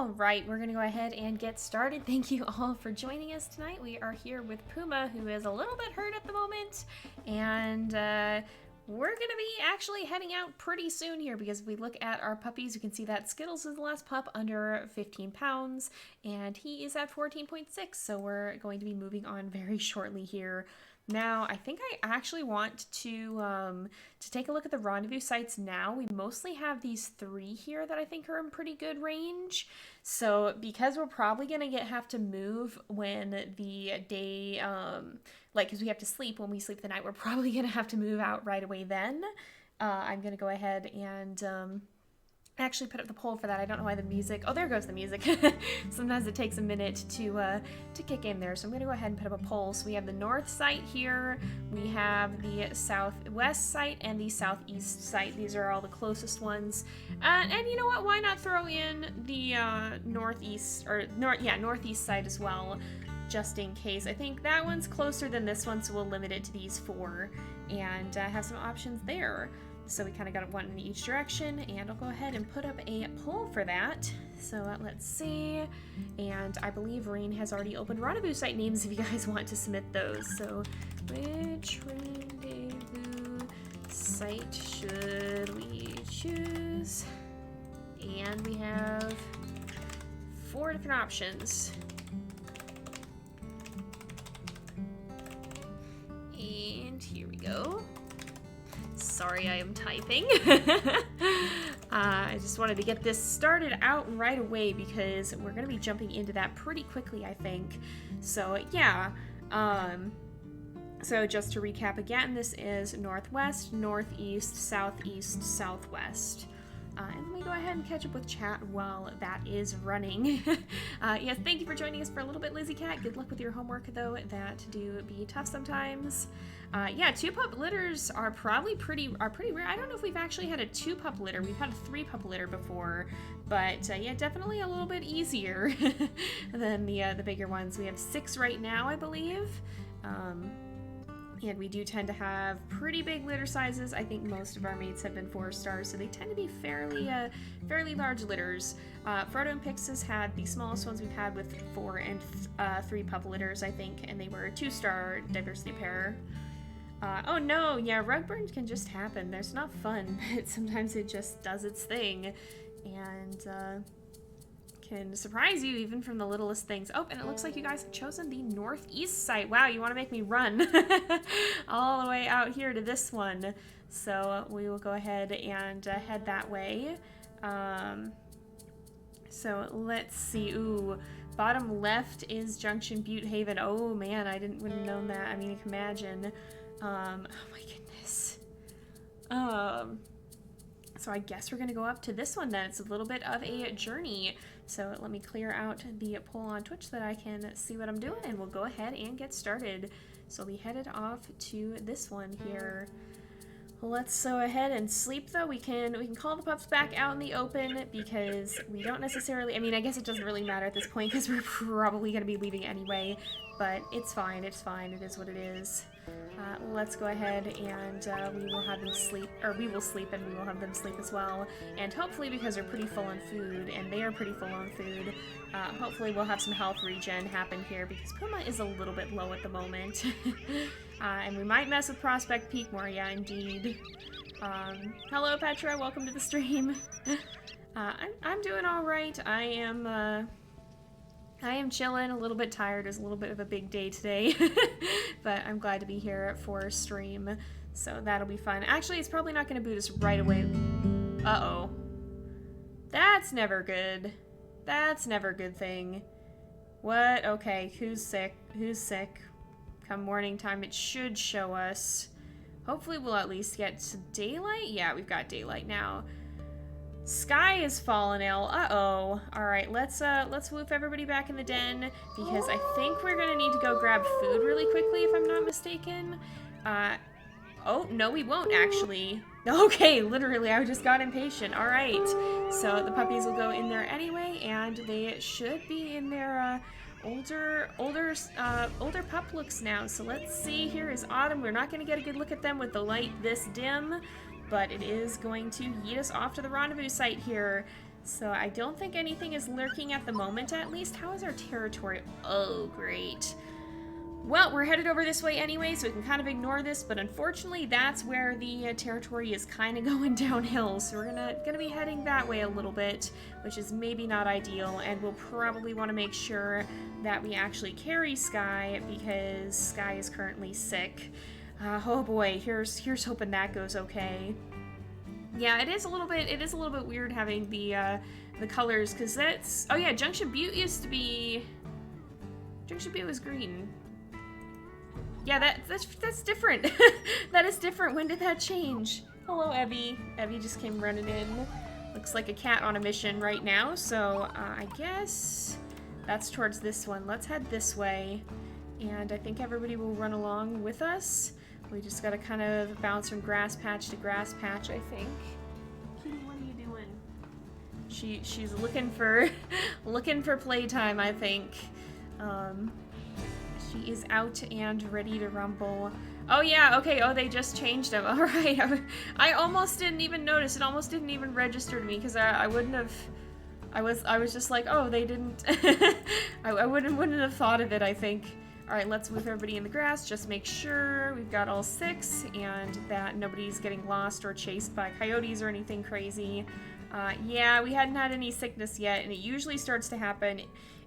All right, we're gonna go ahead and get started. Thank you all for joining us tonight. We are here with Puma, who is a little bit hurt at the moment, and we're gonna be actually heading out pretty soon here because if we look at our puppies, you can see that Skittles is the last pup under 15 pounds, and he is at 14.6, so we're going to be moving on very shortly here. Now, I think I actually want to take a look at the rendezvous sites now. We mostly have these 3 here that I think are in pretty good range. So because we're probably going to have to move when the day, because we have to sleep when we sleep the night, we're probably going to have to move out right away then. I'm going to go ahead and actually put up the poll for that. I don't know why the music... Oh, there goes the music. Sometimes it takes a minute to kick in there. So I'm going to go ahead and put up a poll. So we have the north site here. We have the southwest site and the southeast site. These are all the closest ones. And you know what? Why not throw in the northeast site as well, just in case. I think that one's closer than this one, so we'll limit it to these 4 and have some options there. So we kind of got one in each direction, and I'll go ahead and put up a poll for that. So let's see, and I believe Rain has already opened rendezvous site names if you guys want to submit those. So which rendezvous site should we choose? And we have 4 different options. And here we go. Sorry, I am typing. I just wanted to get this started out right away because we're going to be jumping into that pretty quickly, I think. So, yeah. So just to recap again, this is northwest, northeast, southeast, southwest. And let me go ahead and catch up with chat while that is running. Yes, thank you for joining us for a little bit, Lizzie Cat. Good luck with your homework, though. That do be tough sometimes. Yeah, 2-pup litters are probably pretty rare. I don't know if we've actually had a 2-pup litter. We've had a 3-pup litter before, but yeah, definitely a little bit easier than the bigger ones. We have 6 right now, I believe. And we do tend to have pretty big litter sizes. I think most of our mates have been 4 stars, so they tend to be fairly large litters. Frodo and Pixis had the smallest ones we've had with 4 and 3 pup litters, I think, and they were a 2-star diversity pair. Oh no, yeah, rug burn can just happen. There's not fun, but sometimes it just does its thing, and can surprise you even from the littlest things. Oh, and it looks like you guys have chosen the northeast site. Wow, you want to make me run all the way out here to this one. So we will go ahead and head that way. So let's see. Ooh, bottom left is Junction Butte Haven. Oh man, wouldn't have known that. I mean, you can imagine. Oh my goodness. So I guess we're gonna go up to this one then. It's a little bit of a journey. So let me clear out the poll on Twitch so that I can see what I'm doing, and we'll go ahead and get started. So we headed off to this one here. Let's go ahead and sleep though. We can call the pups back out in the open because we don't necessarily, I mean, I guess it doesn't really matter at this point because we're probably gonna be leaving anyway, but it's fine, it is what it is. Let's go ahead and we will have them sleep, or we will sleep and we will have them sleep as well. And hopefully, because they're pretty full on food, and they are pretty full on food, hopefully we'll have some health regen happen here because Puma is a little bit low at the moment. And we might mess with Prospect Peak more, yeah, indeed. Hello Petra, welcome to the stream. I'm doing alright. I am chilling, a little bit tired. It was a little bit of a big day today, but I'm glad to be here for a stream, so that'll be fun. Actually, it's probably not going to boot us right away. Uh-oh. That's never good. That's never a good thing. What? Okay, who's sick? Who's sick? Come morning time, it should show us. Hopefully we'll at least get to daylight. Yeah, we've got daylight now. Sky is fallen ill. Uh-oh. Alright, let's woof everybody back in the den because I think we're gonna need to go grab food really quickly if I'm not mistaken. Oh, no we won't actually. Okay, literally, I just got impatient. Alright, so the puppies will go in there anyway, and they should be in their older pup looks now. So let's see, here is Autumn. We're not gonna get a good look at them with the light this dim, but it is going to yeet us off to the rendezvous site here. So I don't think anything is lurking at the moment, at least. How is our territory? Oh, great. Well, we're headed over this way anyway, so we can kind of ignore this, but unfortunately that's where the territory is kind of going downhill, so we're gonna be heading that way a little bit, which is maybe not ideal, and we'll probably want to make sure that we actually carry Sky, because Sky is currently sick. Oh boy, here's hoping that goes okay. Yeah, it is a little bit weird having the colors, because that's, oh yeah, Junction Butte was green. Yeah, that's different. That is different. When did that change? Hello, Evie. Evie just came running in. Looks like a cat on a mission right now, so I guess that's towards this one. Let's head this way, and I think everybody will run along with us. We just gotta kind of bounce from grass patch to grass patch, I think. Kitty, what are you doing? She's looking for playtime, I think. She is out and ready to rumble. Oh yeah, okay, oh, they just changed them. Alright, I almost didn't even notice. It almost didn't even register to me, because I wouldn't have... I was just like, oh, they didn't... I wouldn't have thought of it, I think. Alright, let's move everybody in the grass. Just make sure we've got all 6, and that nobody's getting lost or chased by coyotes or anything crazy. Yeah, we hadn't had any sickness yet, and it usually starts to happen...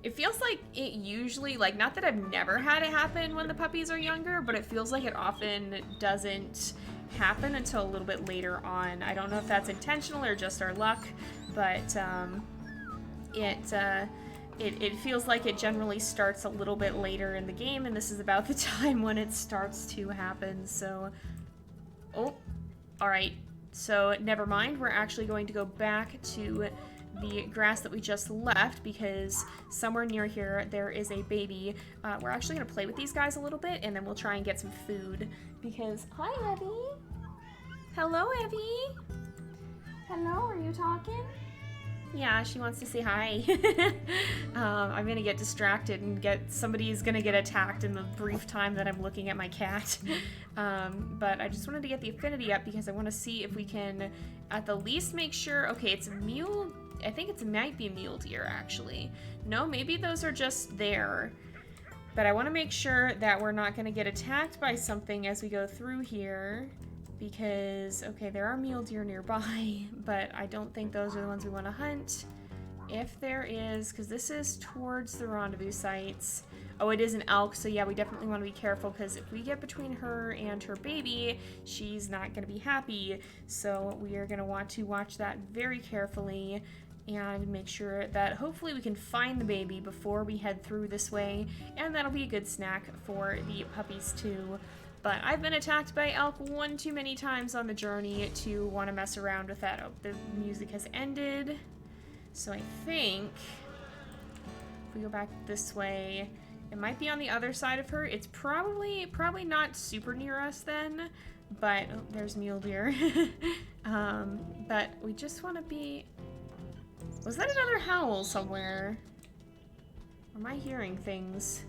It feels like it usually, like, not that I've never had it happen when the puppies are younger, but it feels like it often doesn't happen until a little bit later on. I don't know if that's intentional or just our luck, but it feels like it generally starts a little bit later in the game, and this is about the time when it starts to happen, so... Oh, alright. So, never mind. We're actually going to go back to the grass that we just left, because somewhere near here there is a baby. We're actually going to play with these guys a little bit, and then we'll try and get some food, because... Hi, Evie! Hello, Evie! Hello, are you talking? Yeah, she wants to say hi. I'm going to get distracted and somebody's going to get attacked in the brief time that I'm looking at my cat. But I just wanted to get the affinity up, because I want to see if we can at the least make sure... Okay, it's a mule... I think it might be mule deer, actually. No, maybe those are just there. But I want to make sure that we're not going to get attacked by something as we go through here. Because, okay, there are mule deer nearby, but I don't think those are the ones we want to hunt. If there is, because this is towards the rendezvous sites. Oh, it is an elk, so yeah, we definitely want to be careful, because if we get between her and her baby, she's not going to be happy. So we are going to want to watch that very carefully and make sure that hopefully we can find the baby before we head through this way, and that'll be a good snack for the puppies too. But I've been attacked by elk one too many times on the journey to want to mess around with that. Oh, the music has ended. So I think if we go back this way, it might be on the other side of her. It's probably not super near us then, but oh, there's mule deer. But we just want to be... Was that another howl somewhere? Or am I hearing things?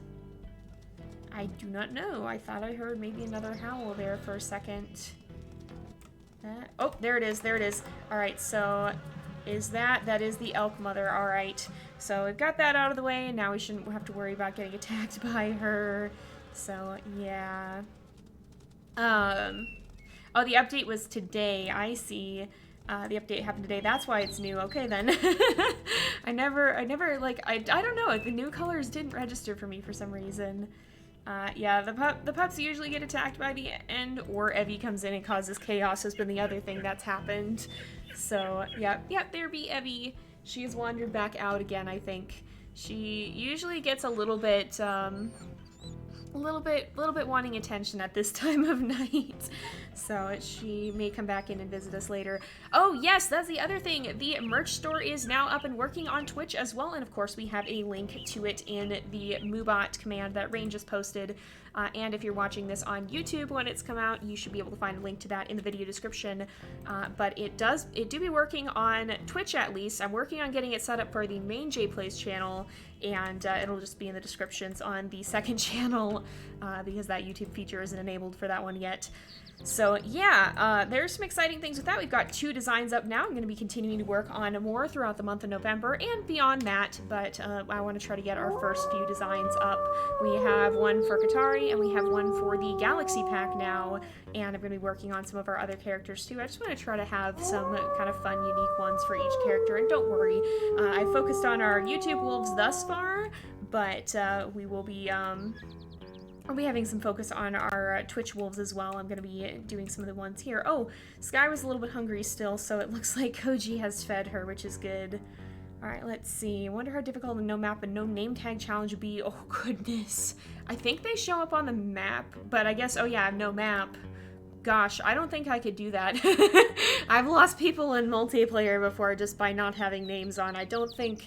I do not know. I thought I heard maybe another howl there for a second. Oh, there it is. There it is. All right, so is that is the elk mother. All right. So we've got that out of the way, and now we shouldn't have to worry about getting attacked by her. So, yeah. Oh, the update was today. I see. The update happened today. That's why it's new. Okay, then. I never, like, I don't know. The new colors didn't register for me for some reason. Yeah, the pups usually get attacked by the end, or Evie comes in and causes chaos has been the other thing that's happened. So, yeah, there be Evie. She has wandered back out again, I think. She usually gets a little bit wanting attention at this time of night. So she may come back in and visit us later. Oh yes, that's the other thing. The merch store is now up and working on Twitch as well, and of course we have a link to it in the Moobot command that Rain just posted. And if you're watching this on YouTube when it's come out, you should be able to find a link to that in the video description. But it do be working on Twitch at least. I'm working on getting it set up for the main JayPlays channel, and it'll just be in the descriptions on the second channel because that YouTube feature isn't enabled for that one yet. So So yeah, there's some exciting things with that. We've got 2 designs up now. I'm going to be continuing to work on more throughout the month of November and beyond that, but I want to try to get our first few designs up. We have one for Qatari and we have one for the Galaxy Pack now, and I'm going to be working on some of our other characters too. I just want to try to have some kind of fun, unique ones for each character, and don't worry, I focused on our YouTube wolves thus far, but we will be I'll be having some focus on our Twitch wolves as well. I'm going to be doing some of the ones here. Oh, Sky was a little bit hungry still, so it looks like Koji has fed her, which is good. Alright, let's see. I wonder how difficult a no map and no name tag challenge would be. Oh, goodness. I think they show up on the map, but I guess, oh yeah, no map. Gosh, I don't think I could do that. I've lost people in multiplayer before just by not having names on. I don't think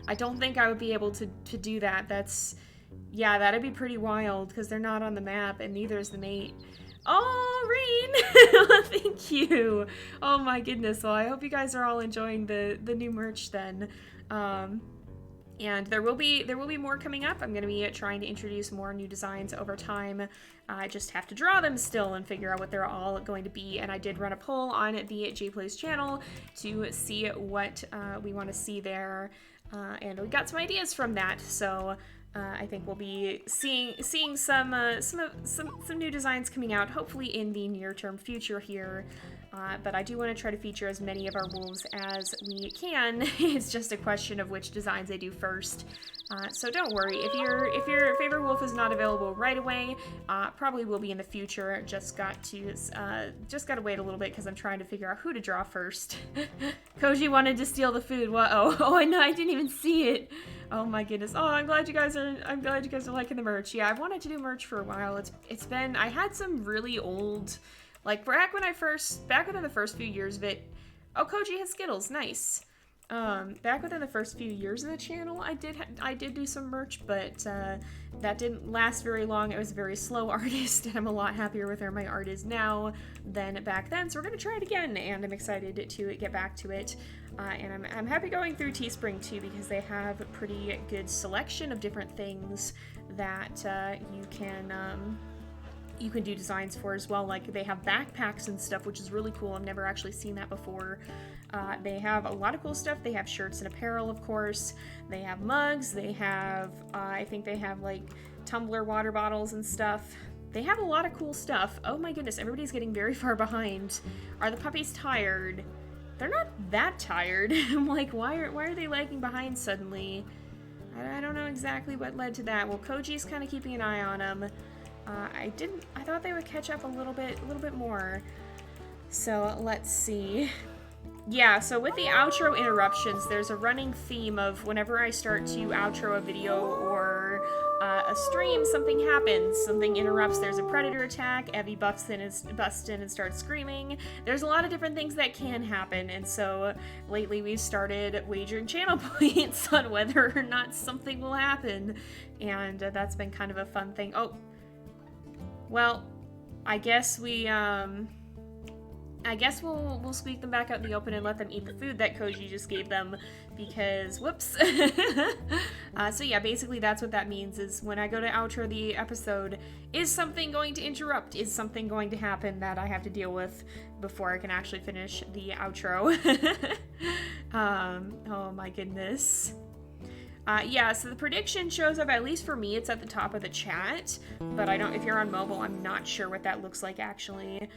I would be able to do that. That's... Yeah, that'd be pretty wild, because they're not on the map, and neither is the mate. Oh, Rain! Thank you! Oh my goodness, well, I hope you guys are all enjoying the new merch then. And there will be more coming up. I'm going to be trying to introduce more new designs over time. I just have to draw them still and figure out what they're all going to be. And I did run a poll on the JayPlays channel to see what we want to see there. And we got some ideas from that, so... I think we'll be seeing some new designs coming out, hopefully in the near-term future here. But I do want to try to feature as many of our wolves as we can. It's just a question of which designs I do first. So don't worry, if your favorite wolf is not available right away, probably will be in the future. Just got to wait a little bit because I'm trying to figure out who to draw first. Koji wanted to steal the food. What? Oh, I know, I didn't even see it. Oh my goodness. Oh, I'm glad you guys are liking the merch. Yeah, I've wanted to do merch for a while. It's been, I had some really old, like back within the first few years of it. Oh, Koji has Skittles. Nice. Back within the first few years of the channel, I did do some merch, but that didn't last very long. I was a very slow artist, and I'm a lot happier with where my art is now than back then. So we're gonna try it again, and I'm excited to get back to it. And I'm happy going through Teespring too, because they have a pretty good selection of different things that you can do designs for as well. Like they have backpacks and stuff, which is really cool. I've never actually seen that before. They have a lot of cool stuff. They have shirts and apparel, of course. They have mugs. They have, I think they have like tumbler water bottles and stuff. They have a lot of cool stuff. Oh my goodness, everybody's getting very far behind. Are the puppies tired? They're not that tired. I'm like, why are they lagging behind suddenly? I don't know exactly what led to that. Well, Koji's kind of keeping an eye on them. I thought they would catch up a little bit more. So let's see. Yeah, so with the outro interruptions, there's a running theme of whenever I start to outro a video or a stream, something happens. Something interrupts. There's a predator attack. Evie busts in and starts screaming. There's a lot of different things that can happen, and so lately we've started wagering channel points on whether or not something will happen, and that's been kind of a fun thing. Oh, well, I guess we'll squeak them back out in the open and let them eat the food that Koji just gave them, because, whoops. So yeah, basically that's what that means, is when I go to outro the episode, is something going to interrupt? Is something going to happen that I have to deal with before I can actually finish the outro? Oh my goodness. Yeah, so the prediction shows up, at least for me, it's at the top of the chat, but if you're on mobile, I'm not sure what that looks like actually.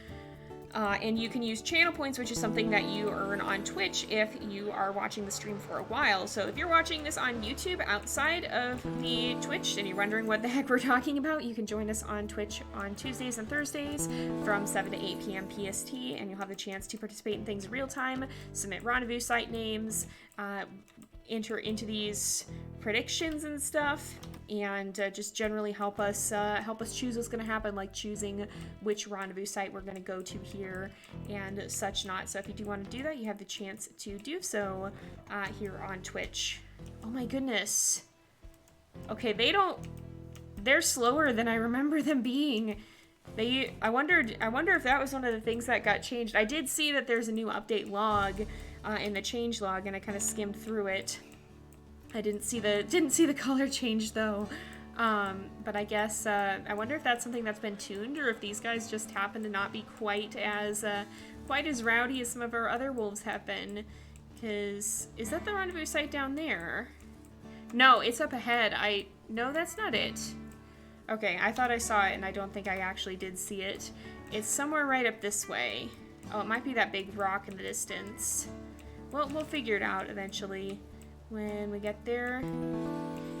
And you can use channel points, which is something that you earn on Twitch if you are watching the stream for a while. So if you're watching this on YouTube outside of the Twitch and you're wondering what the heck we're talking about, you can join us on Twitch on Tuesdays and Thursdays from 7 to 8 p.m. PST, and you'll have the chance to participate in things in real time, submit rendezvous site names, enter into these predictions and stuff, and just generally help us choose what's going to happen, like choosing which rendezvous site we're going to go to here and such not. So if you do want to do that, you have the chance to do so here on Twitch. Oh my goodness. Okay, they're slower than I remember them being. I wonder if that was one of the things that got changed. I did see that there's a new update log in the change log, and I kind of skimmed through it. I didn't see the color change though. But I guess, I wonder if that's something that's been tuned, or if these guys just happen to not be quite as rowdy as some of our other wolves have been. Because, is that the rendezvous site down there? No, it's up ahead. No, that's not it. Okay, I thought I saw it, and I don't think I actually did see it. It's somewhere right up this way. Oh, it might be that big rock in the distance. Well, we'll figure it out eventually. When we get there,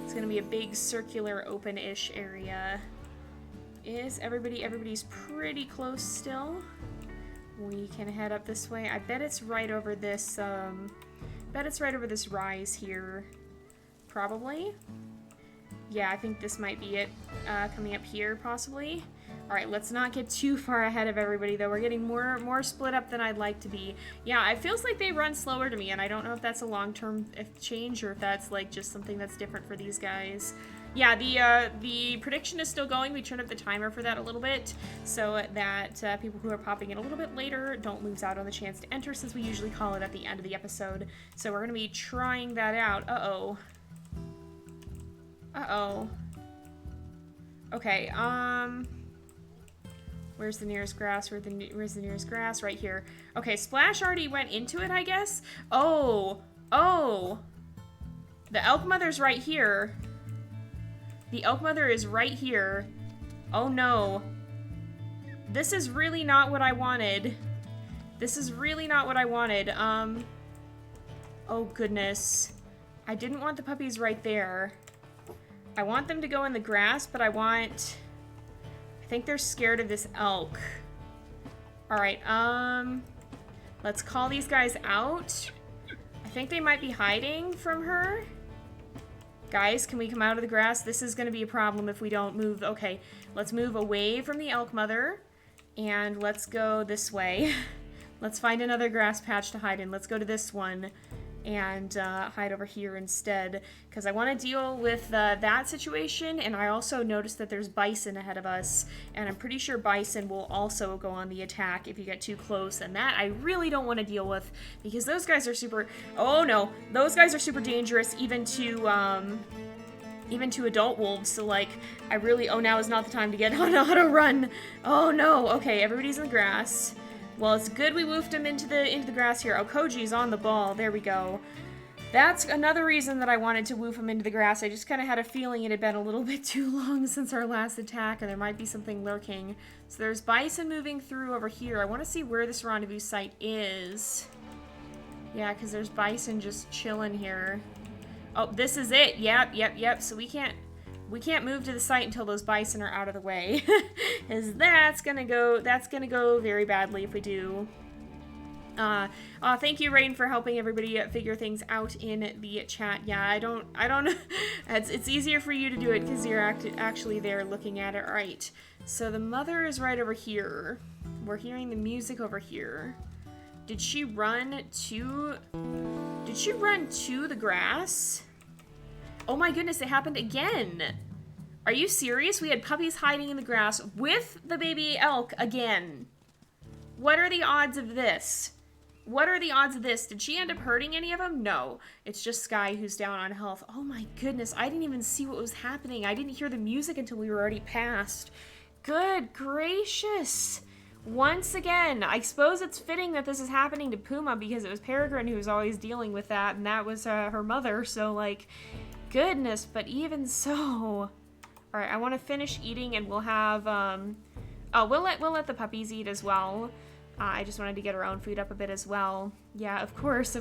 it's gonna be a big circular open-ish area. Everybody's pretty close still. We can head up this way. I bet it's right over this, rise here. Probably. Yeah, I think this might be it, coming up here, possibly. Alright, let's not get too far ahead of everybody, though. We're getting more split up than I'd like to be. Yeah, it feels like they run slower to me, and I don't know if that's a long-term change, or if that's, like, just something that's different for these guys. Yeah, the prediction is still going. We turned up the timer for that a little bit, so that people who are popping in a little bit later don't lose out on the chance to enter, since we usually call it at the end of the episode. So we're gonna be trying that out. Uh-oh. Uh-oh. Okay, where's the nearest grass? Where's the nearest grass? Right here. Okay, Splash already went into it, I guess? Oh! The elk mother's right here. The elk mother is right here. Oh no. This is really not what I wanted. Oh goodness. I didn't want the puppies right there. I want them to go in the grass, but I think they're scared of this elk. Alright, let's call these guys out. I think they might be hiding from her. Guys, can we come out of the grass? This is gonna be a problem if we don't move. Okay, let's move away from the elk mother, and let's go this way. Let's find another grass patch to hide in. Let's go to this one and hide over here instead, because I want to deal with that situation, and I also noticed that there's bison ahead of us, and I'm pretty sure bison will also go on the attack if you get too close, and that I really don't want to deal with, because those guys are super... Oh no, those guys are super dangerous even to adult wolves, so like, I really... Oh, now is not the time to get on auto run. Oh no, okay, everybody's in the grass. Well, it's good we woofed him into the grass here. Oh, Koji's on the ball. There we go. That's another reason that I wanted to woof him into the grass. I just kind of had a feeling it had been a little bit too long since our last attack, and there might be something lurking. So there's bison moving through over here. I want to see where this rendezvous site is. Yeah, because there's bison just chilling here. Oh, this is it. Yep. So we can't move to the site until those bison are out of the way, because that's gonna go very badly if we do. Thank you, Rain, for helping everybody figure things out in the chat. Yeah, I don't know. It's easier for you to do it because you're actually there looking at it. All right, so the mother is right over here. We're hearing the music over here. Did she run to the grass? Oh my goodness, it happened again. Are you serious? We had puppies hiding in the grass with the baby elk again. What are the odds of this? Did she end up hurting any of them? No. It's just Sky who's down on health. Oh my goodness, I didn't even see what was happening. I didn't hear the music until we were already past. Good gracious. Once again, I suppose it's fitting that this is happening to Puma because it was Peregrine who was always dealing with that, and that was her mother, so like... Goodness, but even so. Alright, I want to finish eating, and we'll have, we'll let the puppies eat as well. I just wanted to get our own food up a bit as well. Yeah, of course.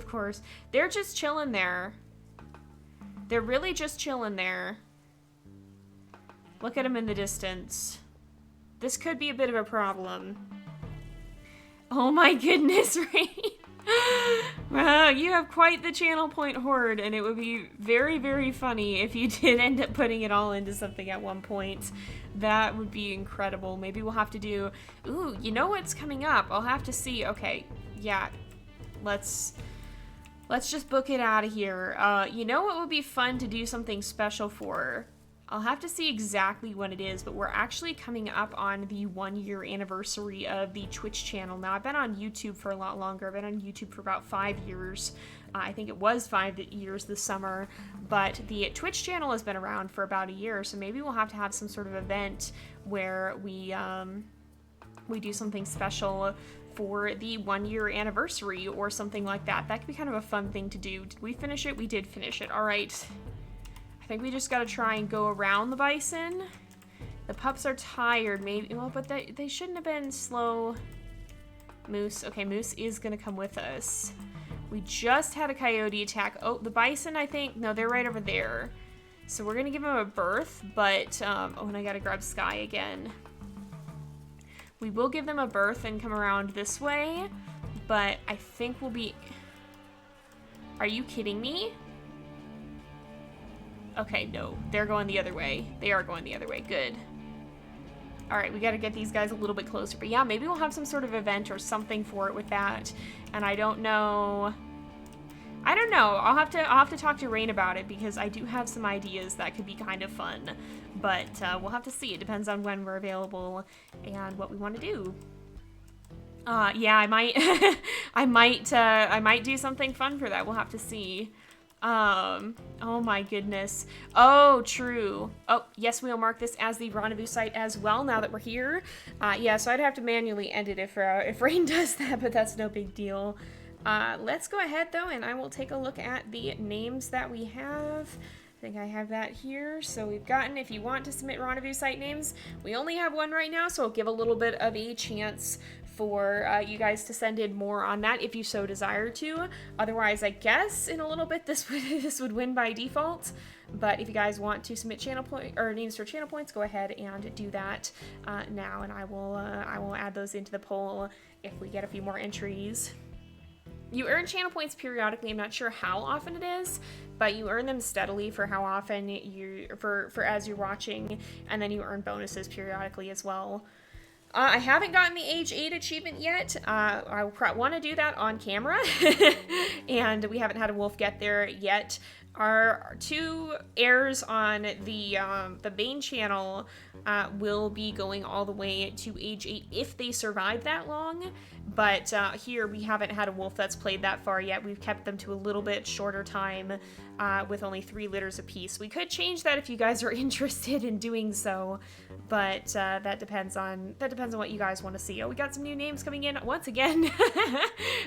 They're just chilling there. They're really just chilling there. Look at them in the distance. This could be a bit of a problem. Oh my goodness, right? Wow, you have quite the channel point hoard, and it would be very, very funny if you did end up putting it all into something at one point. That would be incredible. Maybe we'll have to do... Ooh, you know what's coming up? I'll have to see. Okay, yeah. Let's just book it out of here. You know what would be fun to do something special for? I'll have to see exactly when it is, but we're actually coming up on the 1-year anniversary of the Twitch channel. Now, I've been on YouTube for a lot longer. I've been on YouTube for about 5 years. I think it was 5 years this summer, but the Twitch channel has been around for about a year, so maybe we'll have to have some sort of event where we do something special for the 1-year anniversary or something like that. That could be kind of a fun thing to do. Did we finish it? We did finish it. All right. I think we just got to try and go around the bison. The pups are tired, maybe. Well, but they shouldn't have been slow. Moose. Okay, Moose is going to come with us. We just had a coyote attack. Oh, the bison, I think. No, they're right over there. So we're going to give them a berth, but... oh, and I got to grab Sky again. We will give them a berth and come around this way, but I think we'll be... Are you kidding me? Okay, no. They're going the other way. They are going the other way. Good. Alright, we gotta get these guys a little bit closer. But yeah, maybe we'll have some sort of event or something for it with that. And I don't know... I don't know. I'll have to talk to Rain about it because I do have some ideas that could be kind of fun. But we'll have to see. It depends on when we're available and what we want to do. Yeah, I might I might do something fun for that. We'll have to see. Oh my goodness. Oh, true. Oh, yes, we'll mark this as the rendezvous site as well now that we're here. Yeah, so I'd have to manually end it if Rain does that, but that's no big deal. Let's go ahead though, and I will take a look at the names that we have. I think I have that here. So we've gotten, if you want to submit rendezvous site names, we only have one right now, so I'll give a little bit of a chance for you guys to send in more on that if you so desire to. Otherwise, I guess in a little bit this would win by default. But if you guys want to submit channel point or names for channel points, go ahead and do that now, and I will add those into the poll if we get a few more entries. You earn channel points periodically. I'm not sure how often it is, but you earn them steadily for how often for as you're watching, and then you earn bonuses periodically as well. I haven't gotten the age 8 achievement yet. I want to do that on camera, and we haven't had a wolf get there yet. Our 2 heirs on the main channel will be going all the way to age 8 if they survive that long. But here we haven't had a wolf that's played that far yet. We've kept them to a little bit shorter time with only 3 litters apiece. We could change that if you guys are interested in doing so, but that depends on what you guys want to see. Oh, we got some new names coming in once again.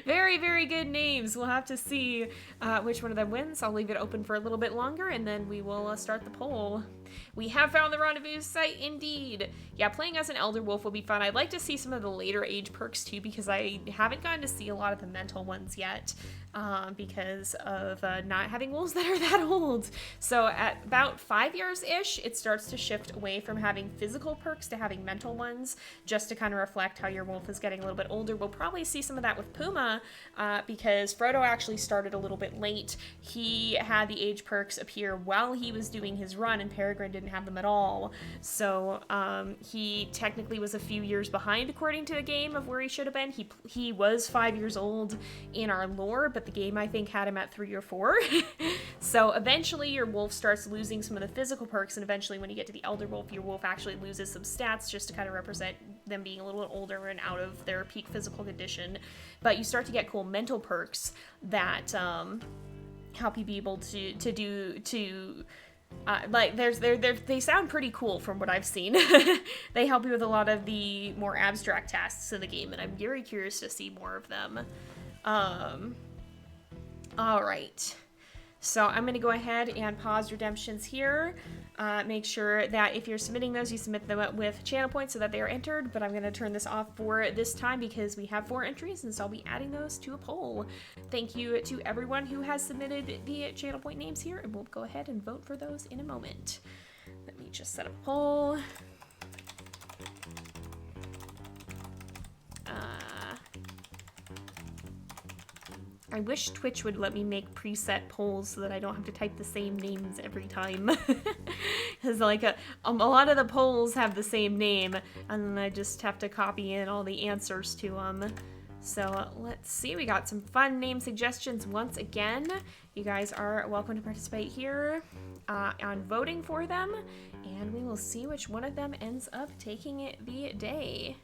Very, very good names. We'll have to see which one of them wins. I'll leave it open for a little bit longer, and then we will start the poll. We have found the rendezvous site, indeed. Yeah, playing as an elder wolf will be fun. I'd like to see some of the later age perks too, because I haven't gotten to see a lot of the mental ones yet, because of not having wolves that are that old. So at about 5 years-ish, it starts to shift away from having physical perks to having mental ones, just to kind of reflect how your wolf is getting a little bit older. We'll probably see some of that with Puma, because Frodo actually started a little bit late. He had the age perks appear while he was doing his run, and Peregrine didn't have them at all. So he technically was a few years behind according to the game of where he should have been. He was 5 years old in our lore, but the game I think had him at 3 or 4. So eventually your wolf starts losing some of the physical perks, and eventually when you get to the elder wolf, your wolf actually loses some stats just to kind of represent them being a little bit older and out of their peak physical condition. But you start to get cool mental perks that help you be able to like they sound pretty cool from what I've seen. They help you with a lot of the more abstract tasks in the game, and I'm very curious to see more of them. All right, so I'm going to go ahead and pause redemptions here. Make sure that if you're submitting those, you submit them with channel points so that they are entered, but I'm going to turn this off for this time because we have 4 entries, and so I'll be adding those to a poll. Thank you to everyone who has submitted the channel point names here, and we'll go ahead and vote for those in a moment. Let me just set up a poll. I wish Twitch would let me make preset polls so that I don't have to type the same names every time. Because like a lot of the polls have the same name, and then I just have to copy in all the answers to them. So let's see, we got some fun name suggestions once again. You guys are welcome to participate here on voting for them, and we will see which one of them ends up taking the day.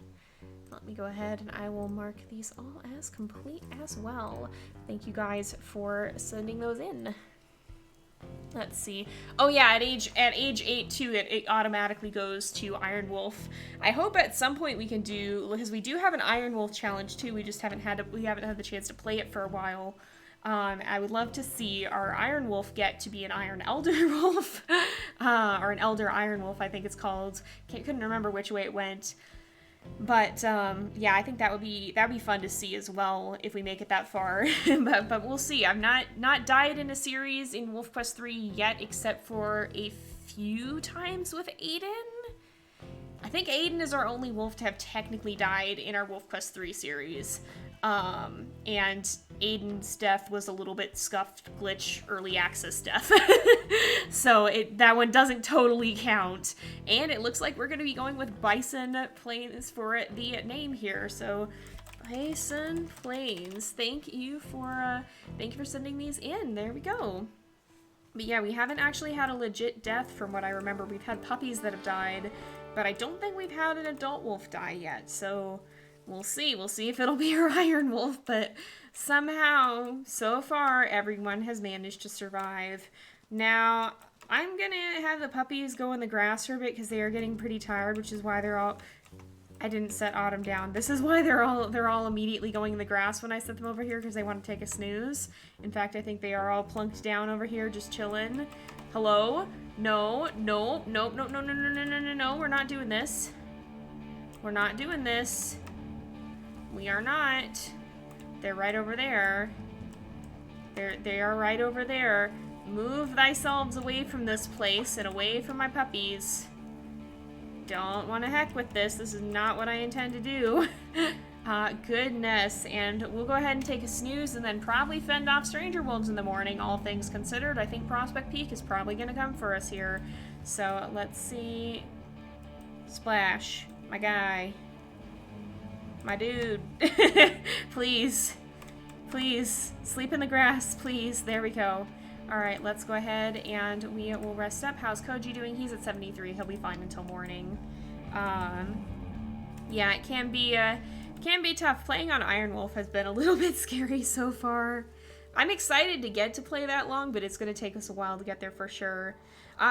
Let me go ahead and I will mark these all as complete as well. Thank you guys for sending those in. Let's see. Oh yeah, at age 8 too, it automatically goes to Iron Wolf. I hope at some point we can do, because we do have an Iron Wolf challenge too. We just haven't had the chance to play it for a while. I would love to see our Iron Wolf get to be an Iron Elder Wolf, or an Elder Iron Wolf, I think it's called. Couldn't remember which way it went. But yeah, I think that'd be fun to see as well if we make it that far. but we'll see. I've not died in a series in WolfQuest 3 yet, except for a few times with Aiden. I think Aiden is our only wolf to have technically died in our WolfQuest 3 series. And Aiden's death was a little bit scuffed, glitch, early access death. So that one doesn't totally count. And it looks like we're going to be going with Bison Plains for the name here. So Bison Plains, thank you for sending these in. There we go. But yeah, we haven't actually had a legit death from what I remember. We've had puppies that have died, but I don't think we've had an adult wolf die yet. So we'll see. We'll see if it'll be our Iron Wolf, but somehow, so far, everyone has managed to survive. Now, I'm gonna have the puppies go in the grass for a bit because they are getting pretty tired, which is why they're all... I didn't set Autumn down. This is why they're all immediately going in the grass when I set them over here, because they want to take a snooze. In fact, I think they are all plunked down over here, just chilling. Hello? No, no, no, no, no, no, no, no, no, no, no, we're not doing this. We're not doing this. We are not. They're right over there. They are right over there. Move thyselves away from this place and away from my puppies. Don't want to heck with this. This is not what I intend to do. Goodness. And we'll go ahead and take a snooze and then probably fend off stranger wolves in the morning, all things considered. I think Prospect Peak is probably going to come for us here. So let's see. Splash. My guy. My dude. Please. Please. Sleep in the grass, please. There we go. Alright, let's go ahead and we will rest up. How's Koji doing? He's at 73. He'll be fine until morning. Yeah, it can be tough. Playing on Iron Wolf has been a little bit scary so far. I'm excited to get to play that long, but it's going to take us a while to get there for sure.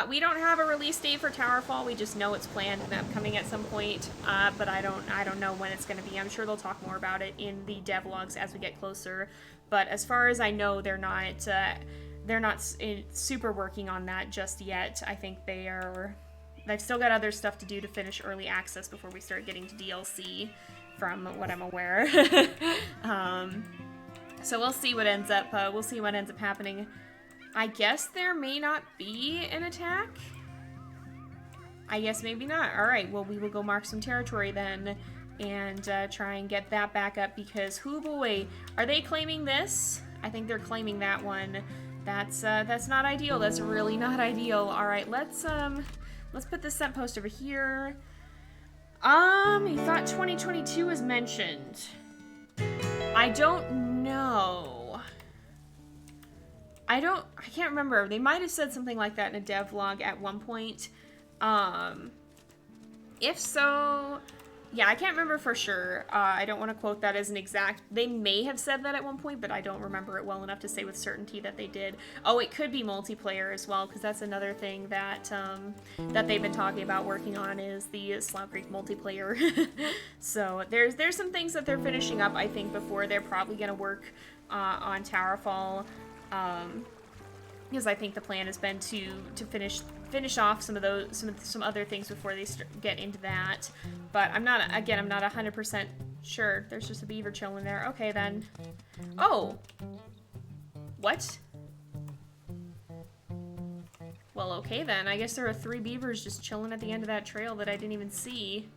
We don't have a release date for Towerfall. We just know it's planned and upcoming at some point, but I don't know when it's going to be. I'm sure they'll talk more about it in the devlogs as we get closer. But as far as I know, they're not super working on that just yet. I think they've still got other stuff to do to finish early access before we start getting to DLC, from what I'm aware. So we'll see what ends up happening. I guess there may not be an attack. I guess maybe not. Alright, well, we will go mark some territory then and try and get that back up, because hoo boy, are they claiming this? I think they're claiming that one. That's not ideal. That's really not ideal. Alright, let's put this scent post over here. You thought 2022 was mentioned. I don't know. I can't remember. They might have said something like that in a devlog at one point. If so, yeah, I can't remember for sure. I don't want to quote that as an exact... They may have said that at one point, but I don't remember it well enough to say with certainty that they did. Oh, it could be multiplayer as well, because that's another thing that that they've been talking about working on, is the Slough Creek multiplayer. So there's some things that they're finishing up, I think, before they're probably going to work on Towerfall. Because I think the plan has been to finish off some other things before they get into that. But I'm not 100% sure. There's just a beaver chilling there. Okay then. Oh, what? Well, okay then. I guess there are 3 beavers just chilling at the end of that trail that I didn't even see.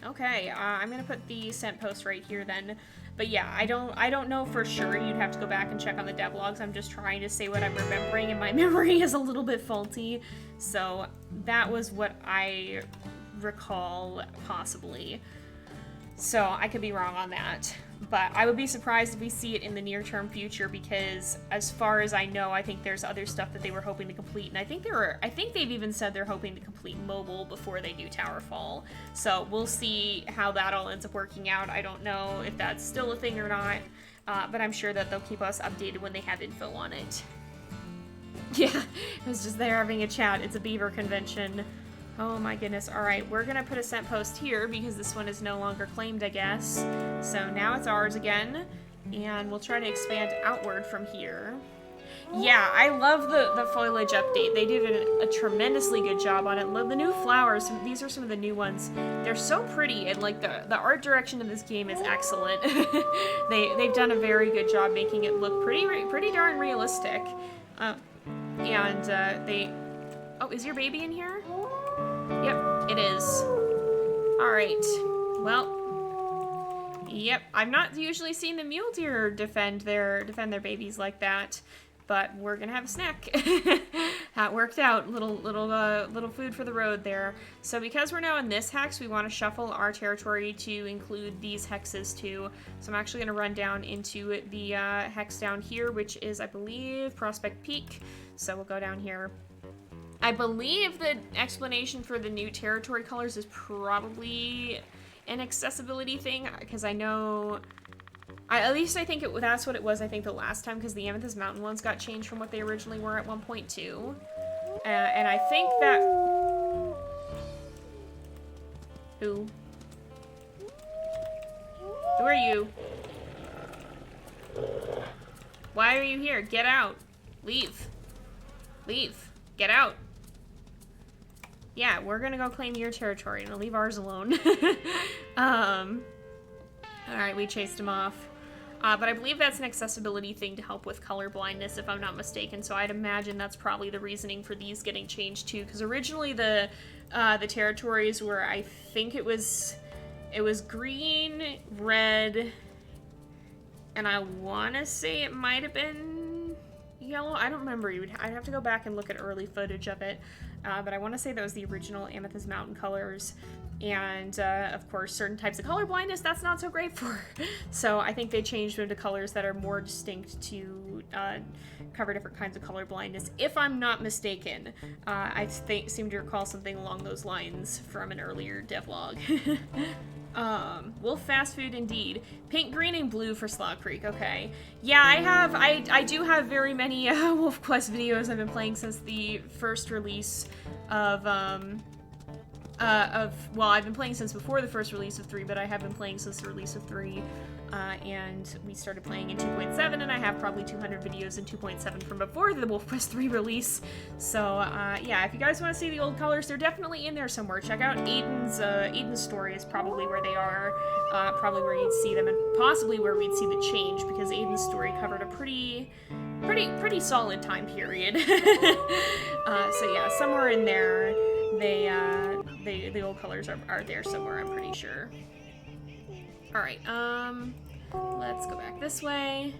Okay, I'm gonna put the scent post right here then. But yeah, I don't know for sure. You'd have to go back and check on the devlogs. I'm just trying to say what I'm remembering, and my memory is a little bit faulty. So that was what I recall, possibly. So I could be wrong on that. But I would be surprised if we see it in the near-term future, because as far as I know, I think there's other stuff that they were hoping to complete, and I think they've even said they're hoping to complete mobile before they do Towerfall. So we'll see how that all ends up working out. I don't know if that's still a thing or not, but I'm sure that they'll keep us updated when they have info on it. Yeah, it was just there having a chat. It's a beaver convention. Oh my goodness. Alright, we're gonna put a scent post here because this one is no longer claimed, I guess. So now it's ours again, and we'll try to expand outward from here. Yeah, I love the foliage update. They did a tremendously good job on it. Love the new flowers. These are some of the new ones. They're so pretty, and like the art direction of this game is excellent. They've done a very good job making it look pretty darn realistic. Oh, is your baby in here? Yep, it is. Alright. Well, yep. I've not usually seen the mule deer defend their babies like that, but we're gonna have a snack. That worked out. Little food for the road there. So because we're now in this hex, we want to shuffle our territory to include these hexes too. So I'm actually gonna run down into the hex down here, which is, I believe, Prospect Peak. So we'll go down here. I believe the explanation for the new territory colors is probably an accessibility thing, because I know, at least I think that's what it was, I think, the last time, because the Amethyst Mountain ones got changed from what they originally were at 1.2. And I think that... Who? Who are you? Why are you here? Get out. Leave. Leave. Get out. Yeah, we're gonna go claim your territory and leave ours alone. Alright, we chased him off. But I believe that's an accessibility thing to help with color blindness, if I'm not mistaken, so I'd imagine that's probably the reasoning for these getting changed too, because originally the territories were, I think it was green, red, and I want to say it might have been yellow. I don't remember. I'd have to go back and look at early footage of it. But I want to say that was the original Amethyst Mountain colors. And, of course, certain types of color blindness, that's not so great for. So I think they changed them to colors that are more distinct to cover different kinds of color blindness. If I'm not mistaken, I seem to recall something along those lines from an earlier devlog. Wolf fast food indeed. Pink, green, and blue for Slough Creek, okay. Yeah, I do have very many WolfQuest videos I've been playing since the first release of, well, I've been playing since before the first release of 3, but I have been playing since the release of 3, and we started playing in 2.7, and I have probably 200 videos in 2.7 from before the WolfQuest 3 release. So, yeah, if you guys want to see the old colors, they're definitely in there somewhere. Check out Aiden's story is probably where they are, probably where you'd see them, and possibly where we'd see the change, because Aiden's story covered a pretty solid time period. So yeah, somewhere in there, the old colors are there somewhere, I'm pretty sure. Alright, let's go back this way.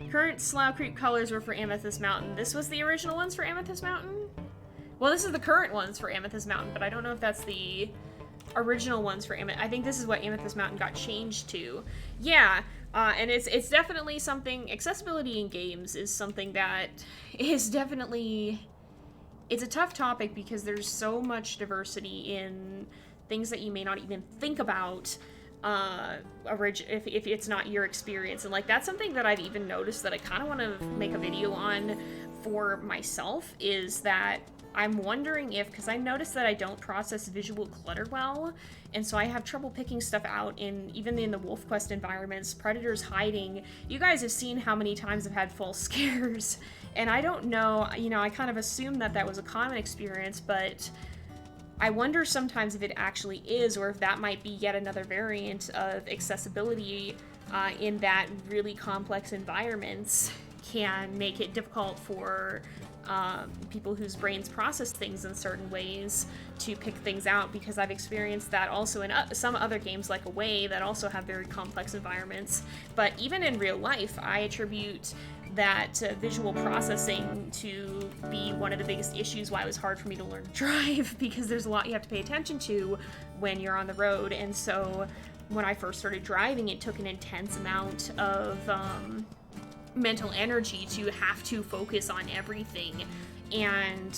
Current Slough Creek colors were for Amethyst Mountain. This was the original ones for Amethyst Mountain? Well, this is the current ones for Amethyst Mountain, but I don't know if that's the original ones for Amethyst. I think this is what Amethyst Mountain got changed to. Yeah, and it's definitely something, accessibility in games is something that is definitely, it's a tough topic because there's so much diversity in things that you may not even think about if it's not your experience. And like, that's something that I've even noticed that I kind of want to make a video on for myself, is that I'm wondering if, because I noticed that I don't process visual clutter well, and so I have trouble picking stuff out even in the WolfQuest environments, predators hiding. You guys have seen how many times I've had false scares, and I don't know, you know, I kind of assumed that was a common experience, but I wonder sometimes if it actually is, or if that might be yet another variant of accessibility in that really complex environments can make it difficult for people whose brains process things in certain ways to pick things out, because I've experienced that also in some other games like Away that also have very complex environments. But even in real life, I attribute that visual processing to be one of the biggest issues why it was hard for me to learn to drive, because there's a lot you have to pay attention to when you're on the road. And so when I first started driving, it took an intense amount of mental energy to have to focus on everything. And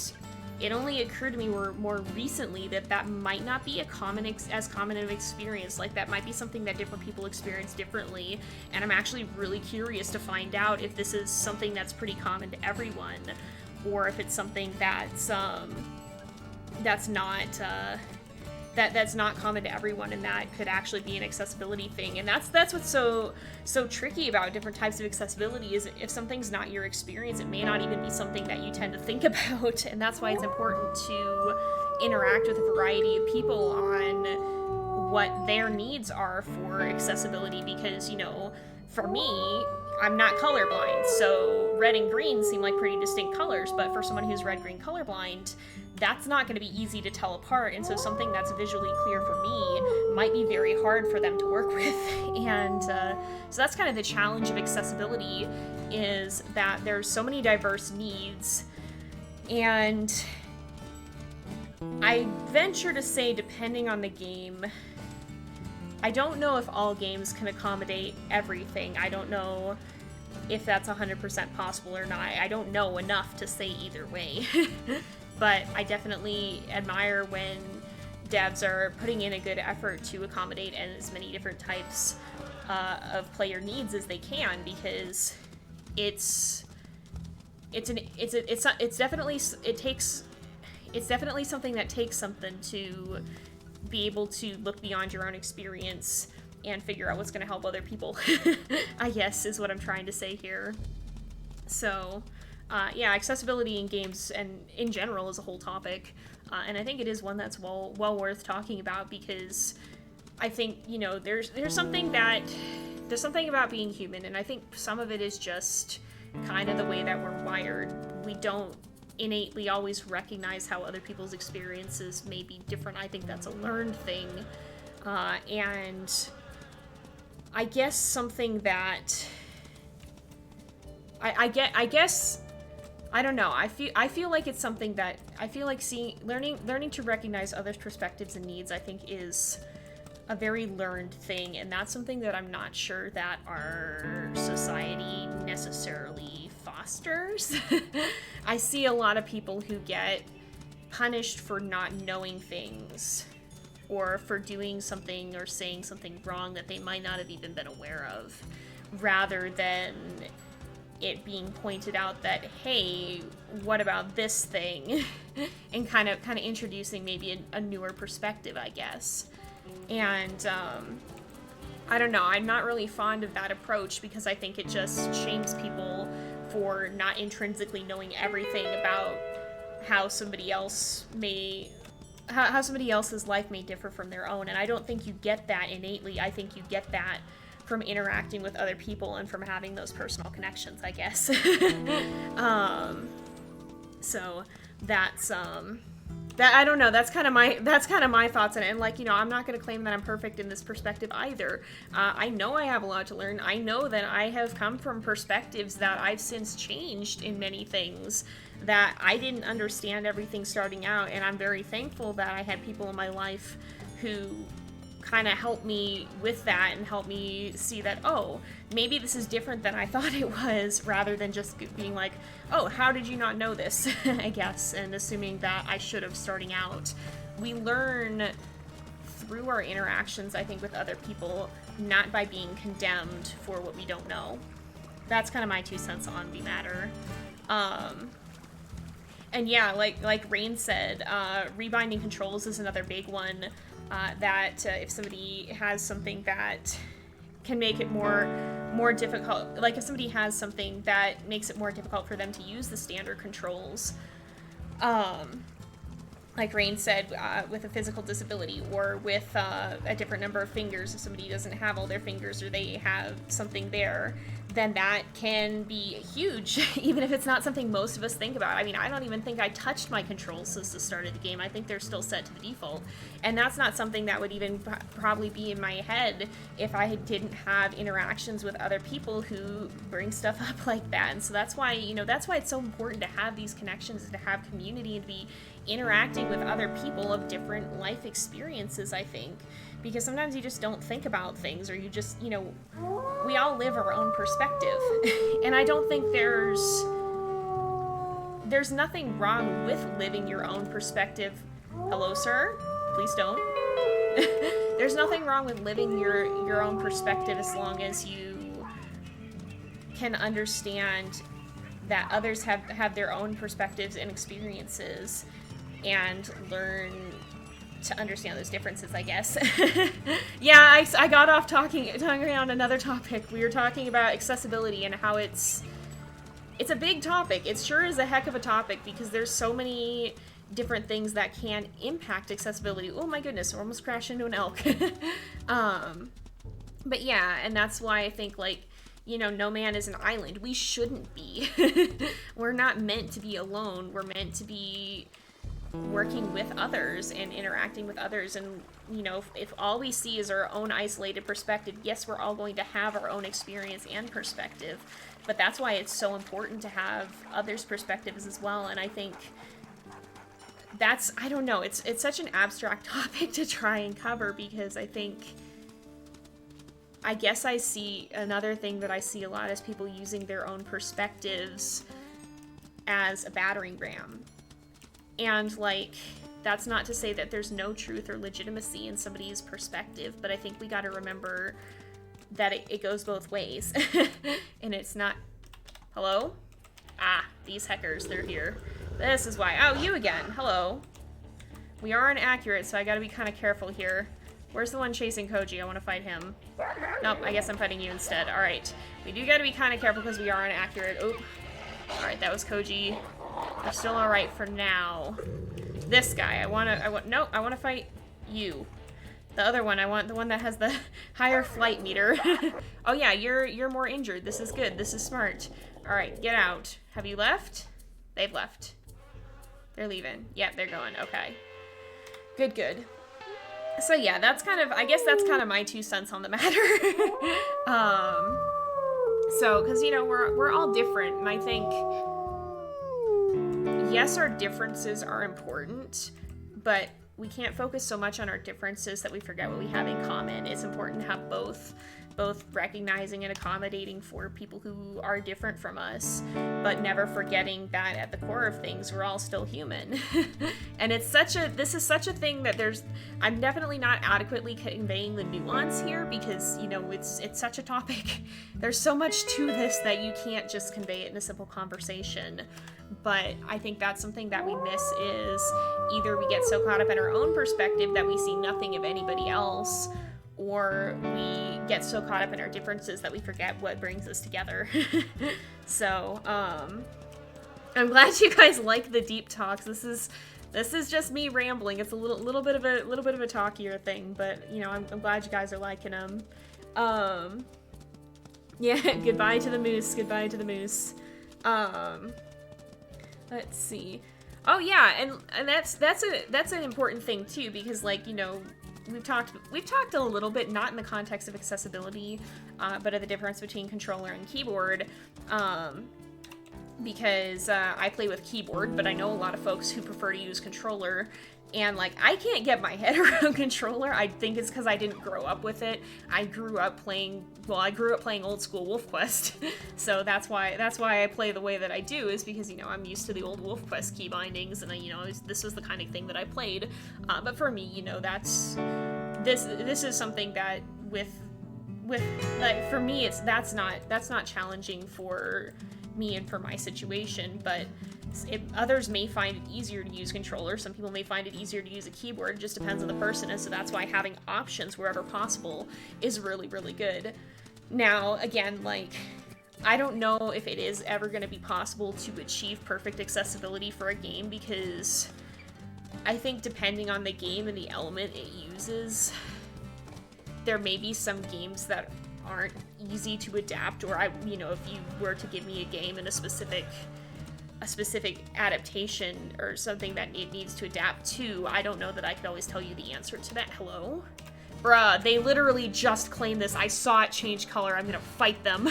it only occurred to me more recently that might not be as common of experience. Like, that might be something that different people experience differently. And I'm actually really curious to find out if this is something that's pretty common to everyone, or if it's something that's not common to everyone, and that could actually be an accessibility thing. And that's what's so tricky about different types of accessibility, is if something's not your experience, it may not even be something that you tend to think about. And that's why it's important to interact with a variety of people on what their needs are for accessibility, because, you know, for me, I'm not colorblind, so red and green seem like pretty distinct colors, but for someone who's red-green colorblind, that's not going to be easy to tell apart. And so something that's visually clear for me might be very hard for them to work with. And so that's kind of the challenge of accessibility, is that there's so many diverse needs. And I venture to say, depending on the game, I don't know if all games can accommodate everything. I don't know if that's 100% possible or not. I don't know enough to say either way. But I definitely admire when devs are putting in a good effort to accommodate as many different types of player needs as they can, because it's definitely something that takes something to be able to look beyond your own experience and figure out what's going to help other people, I guess, is what I'm trying to say here. So, yeah, accessibility in games and in general is a whole topic, and I think it is one that's well worth talking about, because I think, you know, there's something about being human, and I think some of it is just kind of the way that we're wired. We don't innately always recognize how other people's experiences may be different. I think that's a learned thing, and I guess something that I guess I don't know. I feel like it's something that I feel like learning to recognize others' perspectives and needs, I think, is a very learned thing, and that's something that I'm not sure that our society necessarily fosters. I see a lot of people who get punished for not knowing things, or for doing something or saying something wrong that they might not have even been aware of, rather than it being pointed out that, hey, what about this thing? And kind of introducing maybe a newer perspective, I guess. And I don't know, I'm not really fond of that approach, because I think it just shames people for not intrinsically knowing everything about how somebody else how somebody else's life may differ from their own. And I don't think you get that innately. I think you get that from interacting with other people and from having those personal connections, I guess. So that's that, I don't know, that's kind of my thoughts on it. And, like, you know, I'm not going to claim that I'm perfect in this perspective either. I know I have a lot to learn. I know that I have come from perspectives that I've since changed in many things, that I didn't understand everything starting out, and I'm very thankful that I had people in my life who kind of helped me with that and helped me see that, oh, maybe this is different than I thought it was, rather than just being like, oh, how did you not know this, I guess, and assuming that I should have starting out. We learn through our interactions, I think, with other people, not by being condemned for what we don't know. That's kind of my 2 cents on the matter. And yeah, like Rain said, rebinding controls is another big one, that if somebody has something that can make it more difficult, like if somebody has something that makes it more difficult for them to use the standard controls, like Rain said, with a physical disability, or with a different number of fingers, if somebody doesn't have all their fingers or they have something there, then that can be huge, even if it's not something most of us think about. I mean, I don't even think I touched my controls since the start of the game. I think they're still set to the default. And that's not something that would even probably be in my head if I didn't have interactions with other people who bring stuff up like that. And so that's why, you know, that's why it's so important to have these connections, to have community, and to be interacting with other people of different life experiences, I think. because sometimes you just don't think about things, or you just, you know, we all live our own perspective. And I don't think there's nothing wrong with living your own perspective. Hello, sir? Please don't. There's nothing wrong with living your own perspective as long as you can understand that others have their own perspectives and experiences, and learn to understand those differences, I guess. Yeah, I got off talking around another topic. We were talking about accessibility and how it's a big topic. It sure is a heck of a topic, because there's so many different things that can impact accessibility. Oh my goodness, we're almost crashed into an elk. But yeah, and that's why I think, like, you know, no man is an island. We shouldn't be. We're not meant to be alone. We're meant to be working with others and interacting with others. And, you know, if all we see is our own isolated perspective, yes, we're all going to have our own experience and perspective. But that's why it's so important to have others' perspectives as well. And I think that's, I don't know, it's such an abstract topic to try and cover, because I guess I see another thing that I see a lot is people using their own perspectives as a battering ram. And, like, that's not to say that there's no truth or legitimacy in somebody's perspective, but I think we got to remember that it goes both ways. And it's not... Hello? Ah, these heckers, they're here. This is why. Oh, you again. Hello. We are inaccurate, so I gotta be kind of careful here. Where's the one chasing Koji? I want to fight him. Nope, I guess I'm fighting you instead. Alright. We do gotta be kind of careful because we are inaccurate. Oop. Alright, that was Koji. We're still alright for now. This guy, I want to fight you. The other one, I want the one that has the higher flight meter. Oh yeah, you're more injured. This is good. This is smart. Alright, get out. Have you left? They've left. They're leaving. Yep, they're going. Okay. Good, good. So yeah, that's kind of, I guess that's kind of my 2 cents on the matter. So, because, you know, we're all different, and I think, yes, our differences are important, but we can't focus so much on our differences that we forget what we have in common. It's important to have both recognizing and accommodating for people who are different from us, but never forgetting that at the core of things, we're all still human. And this is such a thing that I'm definitely not adequately conveying the nuance here, because, you know, it's such a topic. There's so much to this that you can't just convey it in a simple conversation. But I think that's something that we miss, is either we get so caught up in our own perspective that we see nothing of anybody else, or we get so caught up in our differences that we forget what brings us together. So, I'm glad you guys like the deep talks. This is just me rambling. It's a little bit of a talkier thing, but, you know, I'm glad you guys are liking them. Yeah, goodbye to the moose. Goodbye to the moose. Let's see. Oh yeah, and that's an important thing too, because, like, you know, we've talked a little bit, not in the context of accessibility, but of the difference between controller and keyboard, because I play with keyboard, but I know a lot of folks who prefer to use controller, and, like, I can't get my head around controller. I think it's because I didn't grow up with it. I grew up playing old school WolfQuest, so that's why I play the way that I do, is because, you know, I'm used to the old WolfQuest key bindings, and this was the kind of thing that I played. But for me, you know, this is something that with like, for me, that's not challenging for me and for my situation, but others may find it easier to use controller. Some people may find it easier to use a keyboard. It just depends on the person, and so that's why having options wherever possible is really, really good. Now, again, like, I don't know if it is ever going to be possible to achieve perfect accessibility for a game, because I think depending on the game and the element it uses, there may be some games that aren't easy to adapt, or if you were to give me a game and a specific adaptation or something that it needs to adapt to, I don't know that I could always tell you the answer to that. Hello? Bruh, they literally just claimed this. I saw it change color. I'm gonna fight them.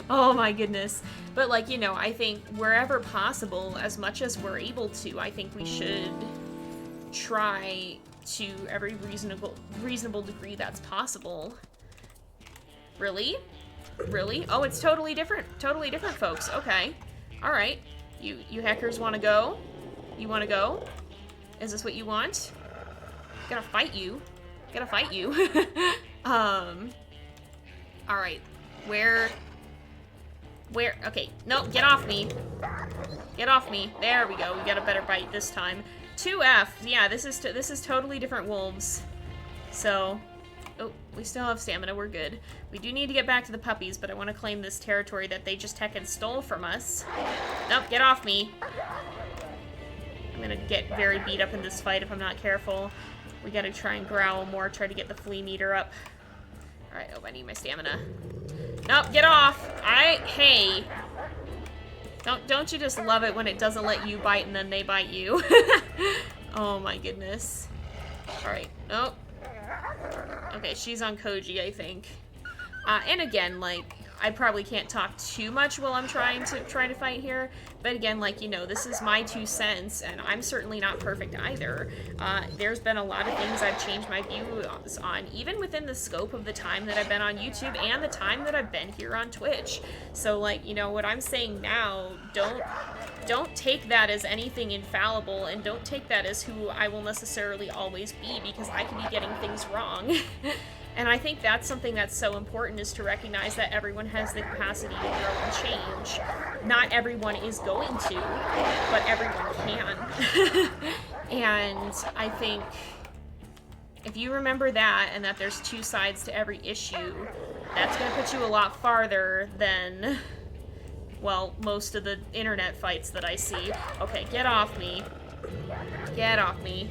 Oh my goodness. But, like, you know, I think wherever possible, as much as we're able to, I think we should try to every reasonable degree that's possible. Really? Really? Oh, it's totally different, folks. Okay. All right. You hackers want to go? You want to go? Is this what you want? Gonna fight you. Gonna fight you. All right. Where? Okay. No, get off me. Get off me. There we go. We got a better bite this time. 2F. Yeah, this is totally different wolves. So, oh, we still have stamina. We're good. We do need to get back to the puppies, but I want to claim this territory that they just heckin' stole from us. Nope, get off me. I'm gonna get very beat up in this fight if I'm not careful. We gotta try and growl more, try to get the flea meter up. Alright, oh, I need my stamina. Nope, get off! Hey! Don't you just love it when it doesn't let you bite and then they bite you? Oh my goodness. Alright, oh. Okay, she's on Koji, I think. And again, like, I probably can't talk too much while I'm trying to fight here. But again, like, you know, this is my 2 cents, and I'm certainly not perfect either. There's been a lot of things I've changed my views on, even within the scope of the time that I've been on YouTube and the time that I've been here on Twitch. So, like, you know, what I'm saying now, don't take that as anything infallible, and don't take that as who I will necessarily always be, because I could be getting things wrong. And I think that's something that's so important, is to recognize that everyone has the capacity to grow and change. Not everyone is going to, but everyone can. And I think if you remember that, and that there's 2 sides to every issue, that's going to put you a lot farther than, well, most of the internet fights that I see. Okay, get off me. Get off me.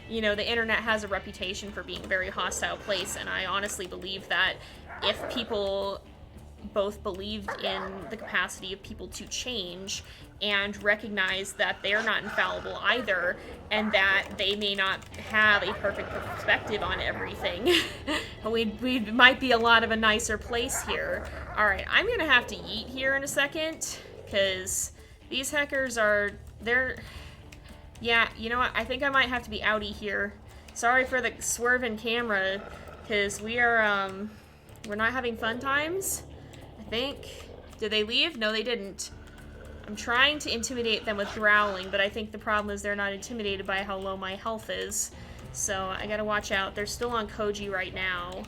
You know, the internet has a reputation for being a very hostile place, and I honestly believe that if people both believed in the capacity of people to change and recognize that they're not infallible either, and that they may not have a perfect perspective on everything, we might be a lot of a nicer place here. Alright, I'm gonna have to eat here in a second, because these hackers are, yeah, you know what? I think I might have to be outie here. Sorry for the swerving camera, because we're not having fun times, I think. Did they leave? No, they didn't. I'm trying to intimidate them with growling, but I think the problem is they're not intimidated by how low my health is. So I gotta watch out. They're still on Koji right now,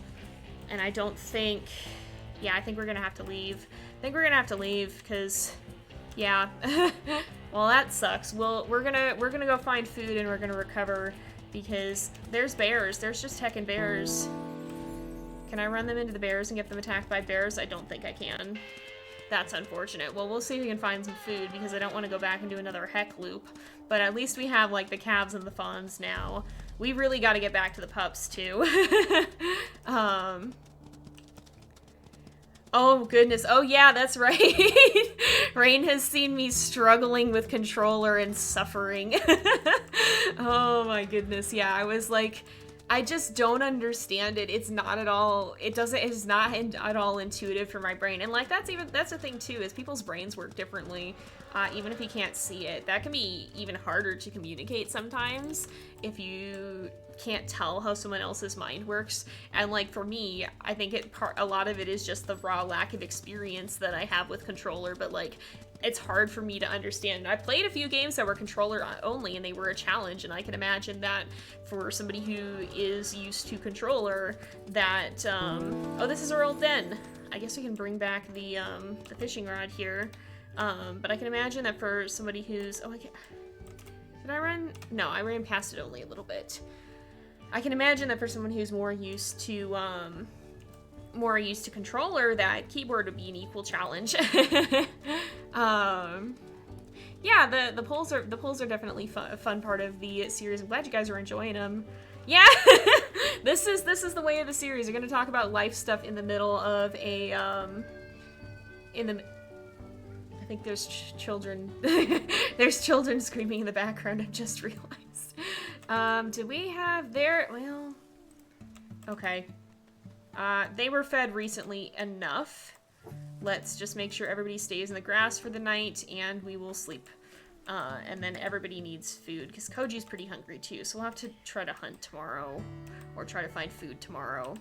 and I don't think... Yeah, I think we're gonna have to leave. I think we're gonna have to leave, because... Yeah. Well, that sucks. Well, we're gonna go find food, and we're gonna recover, because there's bears. There's just heckin' bears. Can I run them into the bears and get them attacked by bears? I don't think I can. That's unfortunate. Well, we'll see if we can find some food, because I don't want to go back and do another heck loop. But at least we have, like, the calves and the fawns now. We really got to get back to the pups, too. Oh, goodness. Oh, yeah, that's right. Rain has seen me struggling with controller and suffering. Oh, my goodness. Yeah, I was like, I just don't understand it. It's not at all, it's not at all intuitive for my brain. And, like, that's the thing, too, is people's brains work differently. Even if you can't see it. That can be even harder to communicate sometimes if you can't tell how someone else's mind works. And like for me, I think a lot of it is just the raw lack of experience that I have with controller, but like it's hard for me to understand. I played a few games that were controller only and they were a challenge, and I can imagine that for somebody who is used to controller that oh, this is our old den. I guess we can bring back the fishing rod here. But I can imagine that for somebody who's... Oh, did I run? No, I ran past it only a little bit. I can imagine that for someone who's more used to controller, that keyboard would be an equal challenge. Yeah, the polls are definitely a fun part of the series. I'm glad you guys are enjoying them. Yeah, this is the way of the series. We're gonna talk about life stuff in the middle of a I think there's children. There's children screaming in the background. I just realized. Do we have their... Well... Okay. They were fed recently enough. Let's just make sure everybody stays in the grass for the night, and we will sleep. And then everybody needs food, because Koji's pretty hungry too, so we'll have to try to hunt tomorrow, or try to find food tomorrow.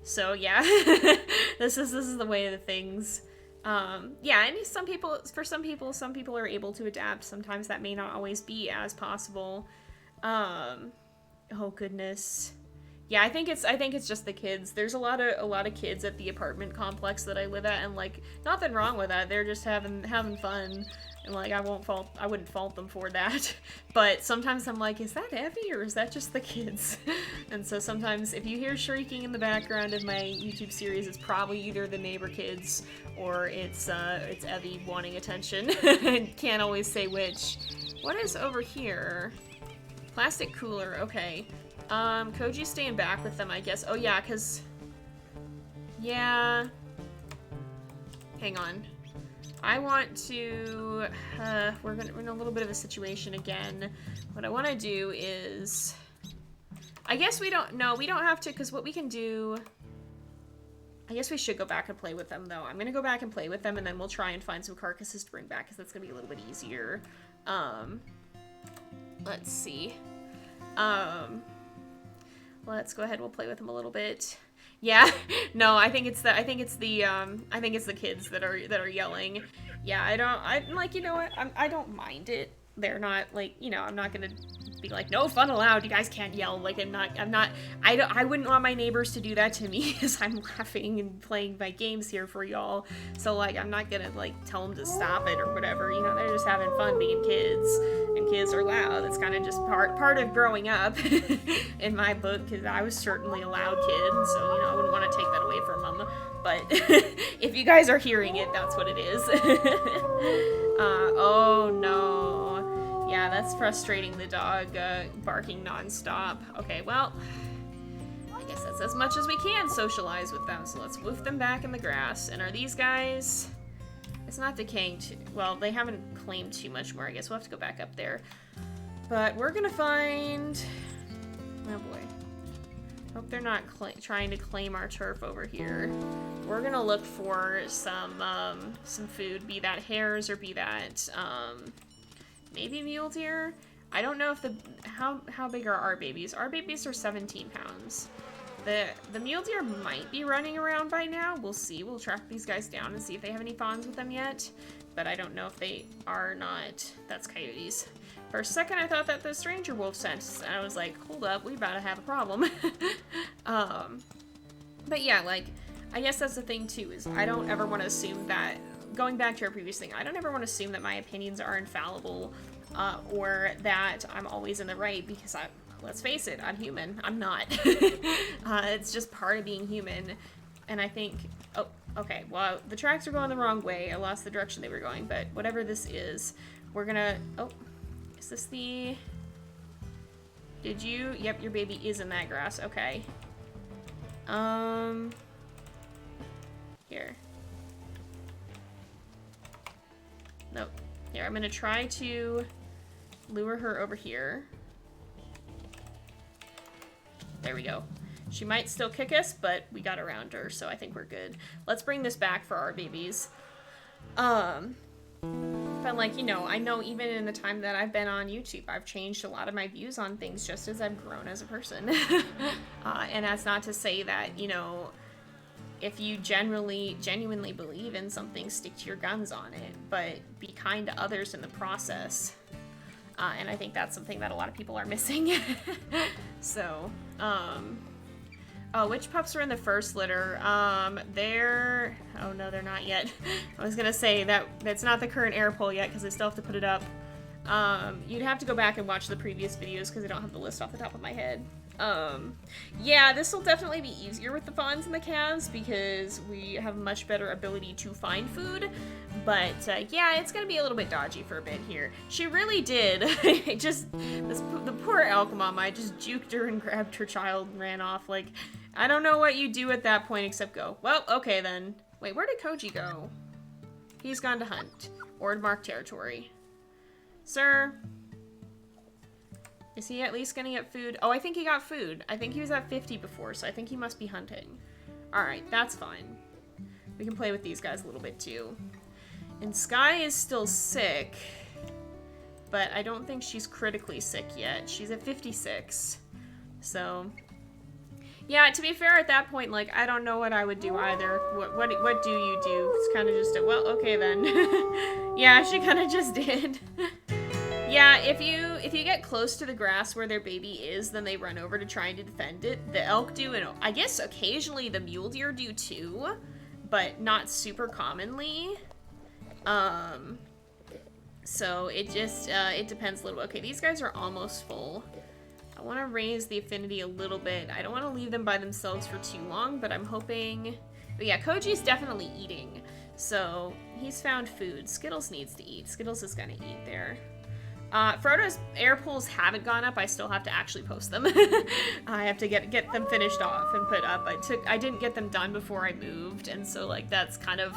So yeah, this is the way of the things. Yeah, and for some people are able to adapt. Sometimes that may not always be as possible. Oh goodness. Yeah, I think it's just the kids. There's a lot of kids at the apartment complex that I live at, and like, nothing wrong with that. They're just having fun, and like, I wouldn't fault them for that. But sometimes I'm like, is that Evie or is that just the kids? And so sometimes if you hear shrieking in the background of my YouTube series, it's probably either the neighbor kids or it's Evie wanting attention. Can't always say which. What is over here? Plastic cooler. Okay. Koji's staying back with them, I guess. Oh, yeah, because... Yeah. Hang on. I want to... we're in a little bit of a situation again. What I want to do is... I guess we don't... No, we don't have to, because what we can do... I guess we should go back and play with them, though. I'm going to go back and play with them, and then we'll try and find some carcasses to bring back, because that's going to be a little bit easier. Let's see. Let's go ahead. We'll play with them a little bit. Yeah, no, I think it's the kids that are yelling. Yeah, I'm like, you know what? I don't mind it. They're not like, you know, I'm not gonna be like, no fun allowed. You guys can't yell. Like, I wouldn't want my neighbors to do that to me as I'm laughing and playing my games here for y'all. So like, I'm not gonna like tell them to stop it or whatever. You know, they're just having fun being kids, and kids are loud. It's kind of just part of growing up in my book, because I was certainly a loud kid. So, you know, I wouldn't want to take that away from them. But if you guys are hearing it, that's what it is. Oh no. Yeah, that's frustrating, the dog barking nonstop. Okay, well, I guess that's as much as we can socialize with them. So let's woof them back in the grass. And are these guys... It's not decaying too... Well, they haven't claimed too much more. I guess we'll have to go back up there. But we're gonna find... Oh boy. Hope they're not trying to claim our turf over here. We're gonna look for some food, be that hares or be that, maybe mule deer. I don't know if how big are our babies? Our babies are 17 pounds. The mule deer might be running around by now. We'll see. We'll track these guys down and see if they have any fawns with them yet. But I don't know if they are not. That's coyotes. For a second, I thought that the stranger wolf sent, and I was like, hold up, we about to have a problem. But yeah, like, I guess that's the thing too, is I don't ever want to assume that, going back to our previous thing, I don't ever want to assume that my opinions are infallible, or that I'm always in the right, because let's face it, I'm human. I'm not. It's just part of being human. And I think, oh, okay, well, the tracks are going the wrong way. I lost the direction they were going, but whatever this is, we're gonna, oh, is this the, yep, your baby is in that grass, okay. Here. Nope. Here, I'm gonna try to lure her over here. There we go. She might still kick us, but we got around her, so I think we're good. Let's bring this back for our babies. But like, you know, I know even in the time that I've been on YouTube, I've changed a lot of my views on things just as I've grown as a person. And that's not to say that, you know, if you genuinely believe in something, stick to your guns on it, but be kind to others in the process. And I think that's something that a lot of people are missing. So, oh, which pups are in the first litter? They're, oh no, they're not yet. I was gonna say that's not the current air poll yet, because I still have to put it up. You'd have to go back and watch the previous videos, because I don't have the list off the top of my head. Yeah, this will definitely be easier with the fawns and the calves, because we have much better ability to find food. But, yeah, it's gonna be a little bit dodgy for a bit here. She really did. The poor elk mom, I just juked her and grabbed her child and ran off. Like, I don't know what you do at that point except go, well, okay then. Wait, where did Koji go? He's gone to hunt. Or to mark territory. Sir? Is he at least gonna get food? Oh, I think he got food. I think he was at 50 before, so I think he must be hunting. Alright, that's fine. We can play with these guys a little bit too. And Sky is still sick, but I don't think she's critically sick yet. She's at 56. So, yeah, to be fair, at that point, like, I don't know what I would do either. What do you do? It's kind of just a, well, okay then. Yeah, she kind of just did. Yeah, if you get close to the grass where their baby is, then they run over to try to defend it. The elk do, and I guess occasionally the mule deer do too, but not super commonly. So it just, it depends a little bit. Okay, these guys are almost full. I want to raise the affinity a little bit. I don't want to leave them by themselves for too long, but I'm hoping... But yeah, Koji's definitely eating. So he's found food. Skittles needs to eat. Skittles is going to eat there. Frodo's air pools haven't gone up. I still have to actually post them. I have to get them finished off and put up. I didn't get them done before I moved, and so like that's kind of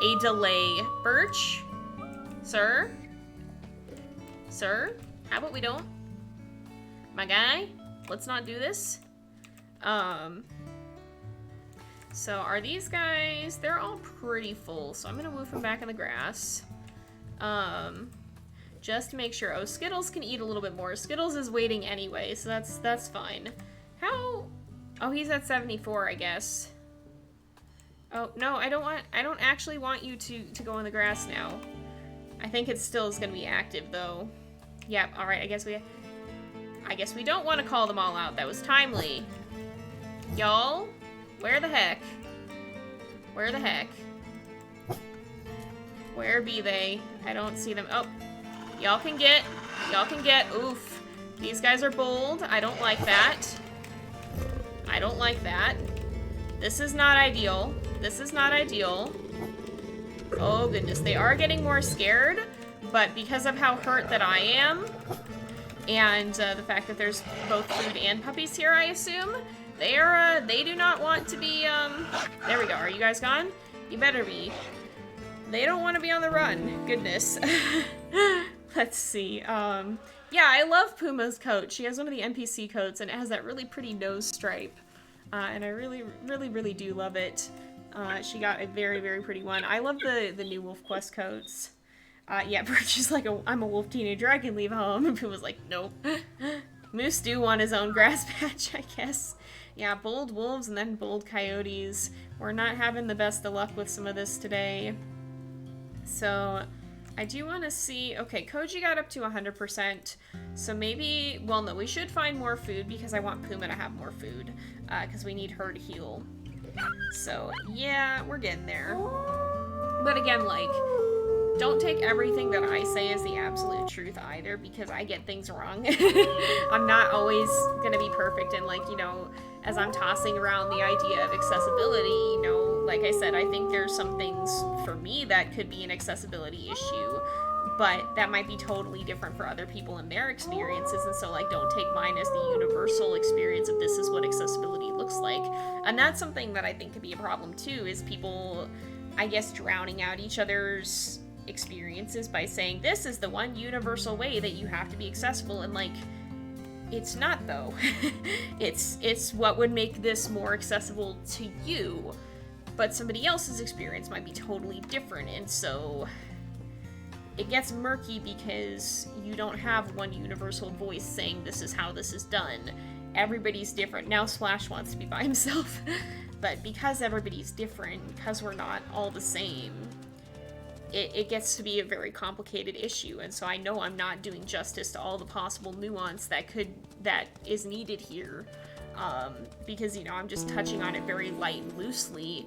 a delay. Birch? Sir? Sir? How about we don't? My guy? Let's not do this. So are these guys, they're all pretty full, so I'm gonna move them back in the grass. Just to make sure. Oh, Skittles can eat a little bit more. Skittles is waiting anyway, so that's fine. How? Oh, he's at 74, I guess. Oh, no, I don't actually want you to go in the grass now. I think it still is gonna be active, though. Yep, alright, I guess we don't want to call them all out. That was timely. Y'all, where the heck? Where the heck? Where be they? I don't see them. Oh, y'all can get, oof. These guys are bold. I don't like that. I don't like that. This is not ideal. This is not ideal. Oh goodness, they are getting more scared, but because of how hurt that I am, and the fact that there's both food and puppies here, I assume, they do not want to be, there we go. Are you guys gone? You better be. They don't want to be on the run. Goodness. Let's see. Yeah, I love Puma's coat. She has one of the NPC coats, and it has that really pretty nose stripe. And I really do love it. She got a very, very pretty one. I love the new WolfQuest coats. Yeah, Birch is like, I'm a wolf teenager, I can leave home. And Puma's like, nope. Moose do want his own grass patch, I guess. Yeah, bold wolves and then bold coyotes. We're not having the best of luck with some of this today. So, I do want to see... Okay, Koji got up to 100%. So maybe... Well, no, we should find more food because I want Puma to have more food. Because we need her to heal. So, yeah, we're getting there. But again, like... Don't take everything that I say as the absolute truth either, because I get things wrong. I'm not always gonna be perfect, and like, you know, as I'm tossing around the idea of accessibility, you know, like I said, I think there's some things for me that could be an accessibility issue, but that might be totally different for other people in their experiences, and so like, don't take mine as the universal experience of this is what accessibility looks like. And that's something that I think could be a problem too, is people, I guess, drowning out each other's experiences by saying this is the one universal way that you have to be accessible, and like, it's not though. it's what would make this more accessible to you, but somebody else's experience might be totally different, and so it gets murky because you don't have one universal voice saying this is how this is done. Everybody's different. Now Splash wants to be by himself. But because everybody's different, because we're not all the same, it gets to be a very complicated issue, and so I know I'm not doing justice to all the possible nuance that is needed here, because, you know, I'm just touching on it very light and loosely,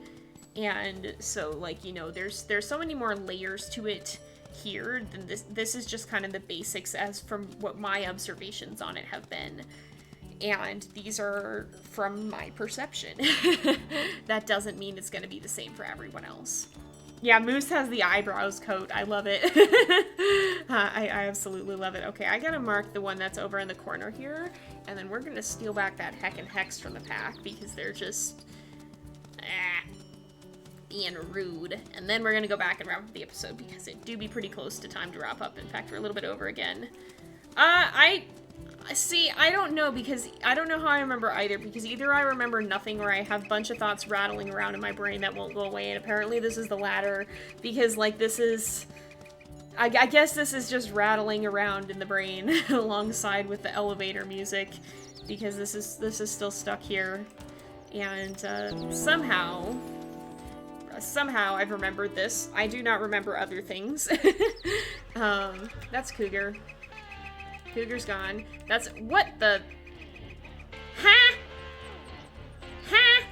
and so, like, you know, there's so many more layers to it here than this is just kind of the basics as from what my observations on it have been, and these are from my perception. That doesn't mean it's going to be the same for everyone else. Yeah, Moose has the eyebrows coat. I love it. I absolutely love it. Okay, I gotta mark the one that's over in the corner here, and then we're gonna steal back that Heck and Hex from the pack because they're just being rude. And then we're gonna go back and wrap up the episode because it do be pretty close to time to wrap up. In fact, we're a little bit over again. See, I don't know, because I don't know how I remember either, because either I remember nothing or I have a bunch of thoughts rattling around in my brain that won't go away, and apparently this is the latter, because, like, this is... I guess this is just rattling around in the brain alongside with the elevator music, because this is still stuck here, and somehow I've remembered this. I do not remember other things. That's Cougar. Cougar's gone. That's... what the... Ha! Ha!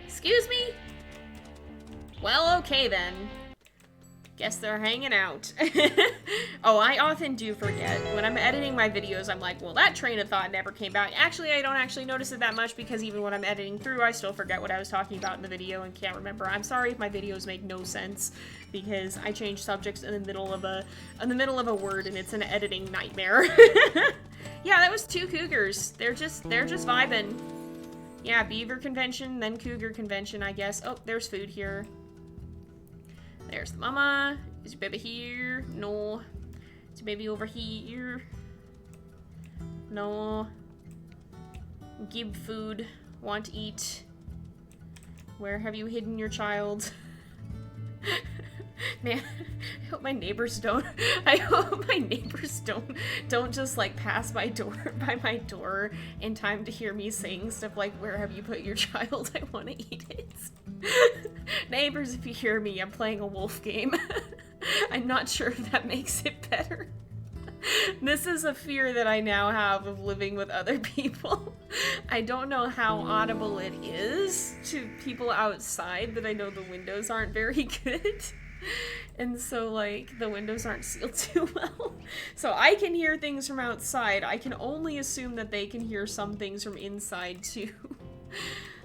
Excuse me? Well, okay then. Guess they're hanging out. Oh, I often do forget. When I'm editing my videos, I'm like, well, that train of thought never came back. Actually, I don't actually notice it that much, because even when I'm editing through, I still forget what I was talking about in the video and can't remember. I'm sorry if my videos make no sense, because I change subjects in the middle of a word, and it's an editing nightmare. Yeah, that was 2 cougars. They're just vibing. Yeah, beaver convention, then cougar convention, I guess. Oh, there's food here. There's the mama. Is your baby here? No. Is your baby over here? No. Give food. Want to eat. Where have you hidden your child? Man, I hope my neighbors don't just like pass by my door in time to hear me saying stuff like, where have you put your child? I want to eat it. Neighbors, if you hear me, I'm playing a wolf game. I'm not sure if that makes it better. This is a fear that I now have of living with other people. I don't know how audible it is to people outside, but I know the windows aren't very good. And so, like, the windows aren't sealed too well. So I can hear things from outside. I can only assume that they can hear some things from inside, too.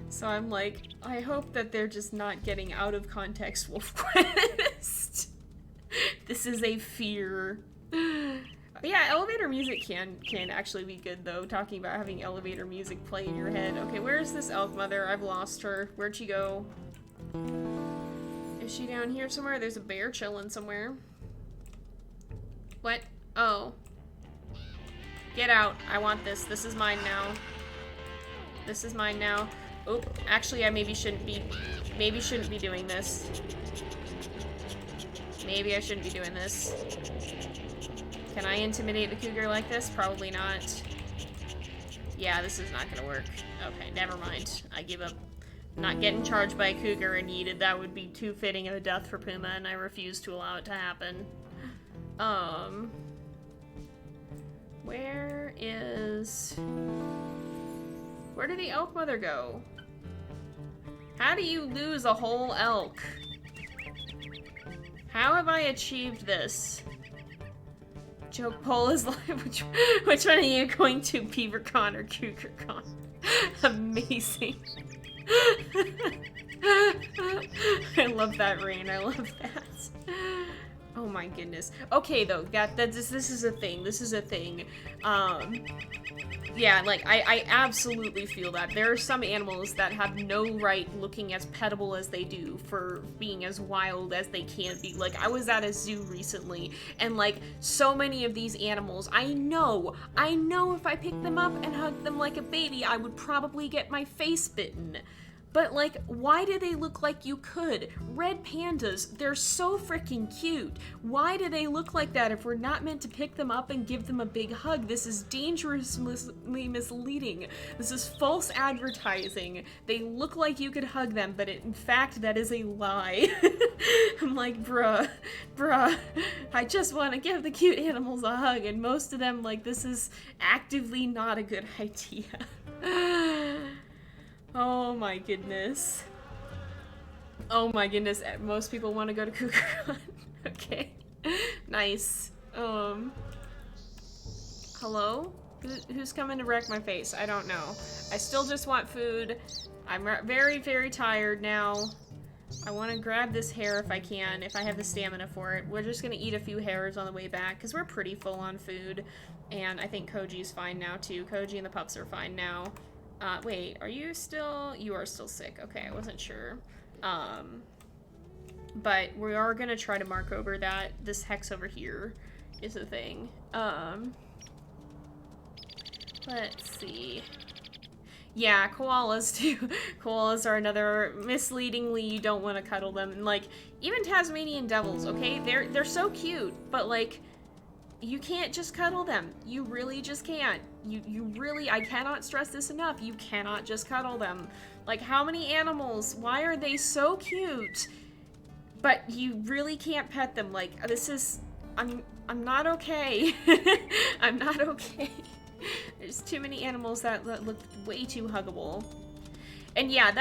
So I'm like, I hope that they're just not getting out of context WolfQuest. This is a fear. Yeah, elevator music can actually be good, though, talking about having elevator music play in your head. Okay, where's this elk mother? I've lost her. Where'd she go? Is she down here somewhere? There's a bear chilling somewhere. What? Oh. Get out. I want this. This is mine now. This is mine now. Oh, actually, I maybe shouldn't be doing this. Maybe I shouldn't be doing this. Can I intimidate the cougar like this? Probably not. Yeah, this is not gonna work. Okay, never mind. I give up. Not getting charged by a cougar and yeeted. That would be too fitting of a death for Puma, and I refuse to allow it to happen. Where did the elk mother go? How do you lose a whole elk? How have I achieved this? Joke poll is live. Which one are you going to, BeaverCon or CougarCon? Amazing. I love that, Rain. I love that. Oh my goodness. Okay, though, this is a thing. This is a thing. Yeah, like, I absolutely feel that. There are some animals that have no right looking as petable as they do for being as wild as they can be. Like, I was at a zoo recently, and, like, so many of these animals, I know if I picked them up and hugged them like a baby, I would probably get my face bitten. But, like, why do they look like you could? Red pandas, they're so freaking cute. Why do they look like that if we're not meant to pick them up and give them a big hug? This is dangerously misleading. This is false advertising. They look like you could hug them, but in fact, that is a lie. I'm like, bruh, I just want to give the cute animals a hug, and most of them, like, this is actively not a good idea. Oh my goodness. Oh my goodness, most people want to go to CougarCon. Okay. Nice. Hello? Who's coming to wreck my face? I don't know. I still just want food. I'm very, very tired now. I want to grab this hare if I can, if I have the stamina for it. We're just going to eat a few hares on the way back, because we're pretty full on food. And I think Koji's fine now, too. Koji and the pups are fine now. Wait, are you still... You are still sick. Okay, I wasn't sure. But we are gonna try to mark over that this hex over here is the thing. Let's see. Yeah, koalas too. Koalas are another misleadingly you don't want to cuddle them. And like even Tasmanian devils, okay? They're so cute, but like you can't just cuddle them. You really just can't. You really, I cannot stress this enough. You cannot just cuddle them. Like how many animals, why are they so cute? But you really can't pet them. Like this is I'm not okay. I'm not okay. There's too many animals that look way too huggable. And yeah,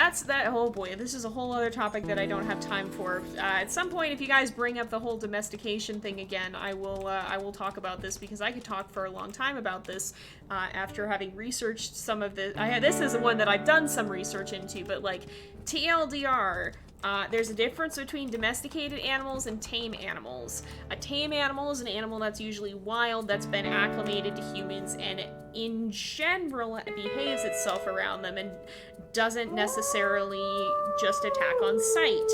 oh boy, this is a whole other topic that I don't have time for. At some point, if you guys bring up the whole domestication thing again, I will talk about this because I could talk for a long time about this after having researched some of the, this is the one that I've done some research into, but like TLDR, there's a difference between domesticated animals and tame animals. A tame animal is an animal that's usually wild, that's been acclimated to humans, and in general behaves itself around them and doesn't necessarily just attack on sight.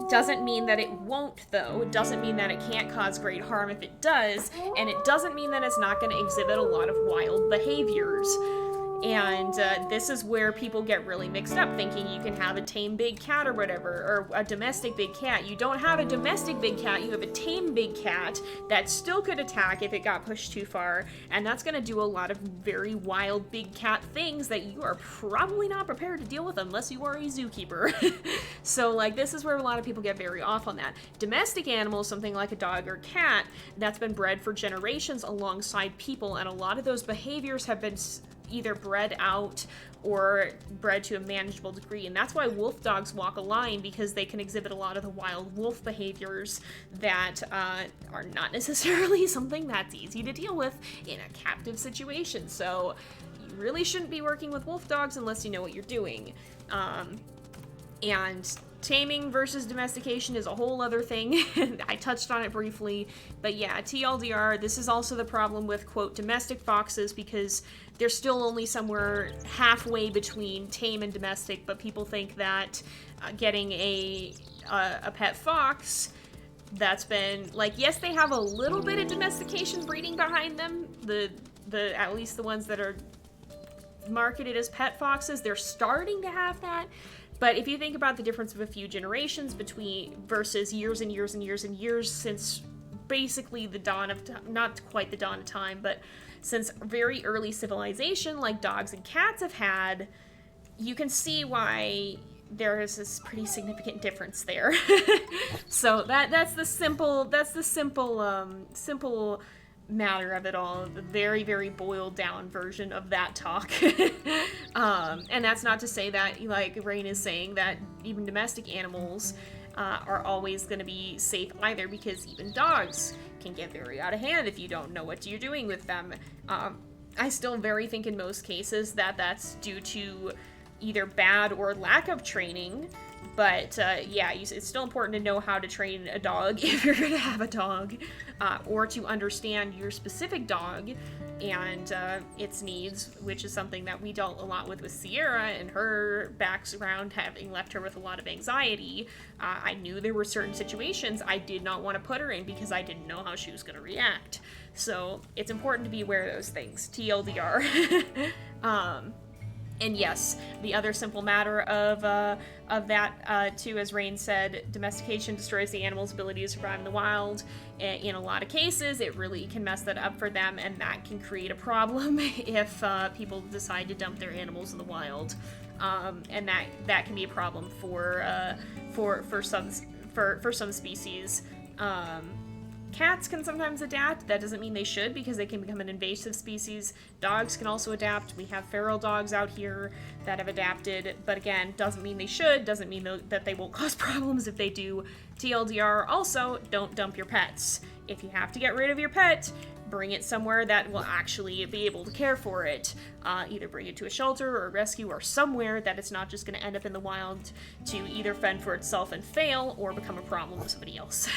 Doesn't mean that it won't, though. It doesn't mean that it can't cause great harm if it does, and it doesn't mean that it's not going to exhibit a lot of wild behaviors. And this is where people get really mixed up, thinking you can have a tame big cat or whatever, or a domestic big cat. You don't have a domestic big cat, you have a tame big cat that still could attack if it got pushed too far, and that's going to do a lot of very wild big cat things that you are probably not prepared to deal with unless you are a zookeeper. So, like, this is where a lot of people get very off on that. Domestic animals, something like a dog or cat, that's been bred for generations alongside people, and a lot of those behaviors have been either bred out or bred to a manageable degree, and that's why wolf dogs walk a line, because they can exhibit a lot of the wild wolf behaviors that are not necessarily something that's easy to deal with in a captive situation. So you really shouldn't be working with wolf dogs unless you know what you're doing. And taming versus domestication is a whole other thing. I touched on it briefly, but yeah, TLDR, this is also the problem with, quote, domestic foxes, because they're still only somewhere halfway between tame and domestic, but people think that getting a pet fox that's been, like, yes, they have a little bit of domestication breeding behind them, the at least the ones that are marketed as pet foxes, they're starting to have that. But if you think about the difference of a few generations versus years and years and years and years since basically the dawn of, not quite the dawn of time, but since very early civilization like dogs and cats have had, you can see why there is this pretty significant difference there. So that's the simple matter of it all, the very, very boiled down version of that talk. And that's not to say that, like Rain is saying, that even domestic animals are always going to be safe either, because even dogs can get very out of hand if you don't know what you're doing with them. I still think in most cases that that's due to either bad or lack of training. But yeah, it's still important to know how to train a dog if you're going to have a dog, or to understand your specific dog and its needs, which is something that we dealt a lot with Sierra and her background, having left her with a lot of anxiety. I knew there were certain situations I did not want to put her in because I didn't know how she was going to react. So it's important to be aware of those things. TLDR. And yes, the other simple matter of that, too, as Rain said, domestication destroys the animal's ability to survive in the wild. In a lot of cases, it really can mess that up for them, and that can create a problem if people decide to dump their animals in the wild. And that can be a problem for some species. Cats can sometimes adapt. That doesn't mean they should, because they can become an invasive species. Dogs can also adapt. We have feral dogs out here that have adapted, but again, doesn't mean they should, doesn't mean that they won't cause problems if they do. TLDR, also, don't dump your pets. If you have to get rid of your pet, bring it somewhere that will actually be able to care for it. Either bring it to a shelter or a rescue or somewhere that it's not just going to end up in the wild to either fend for itself and fail or become a problem with somebody else.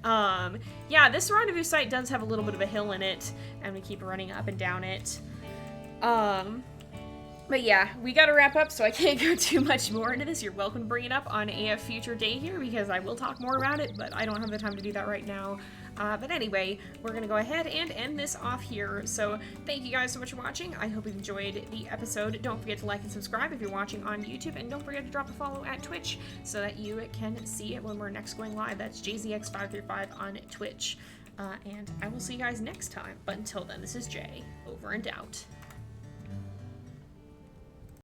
Yeah, this rendezvous site does have a little bit of a hill in it, and we keep running up and down it. But yeah, we gotta wrap up, so I can't go too much more into this. You're welcome to bring it up on a future day here, because I will talk more about it, but I don't have the time to do that right now. But anyway, we're going to go ahead and end this off here. So thank you guys so much for watching. I hope you enjoyed the episode. Don't forget to like and subscribe if you're watching on YouTube, and don't forget to drop a follow at Twitch so that you can see it when we're next going live. That's JZX535 on Twitch. And I will see you guys next time. But until then, this is Jay, over and out.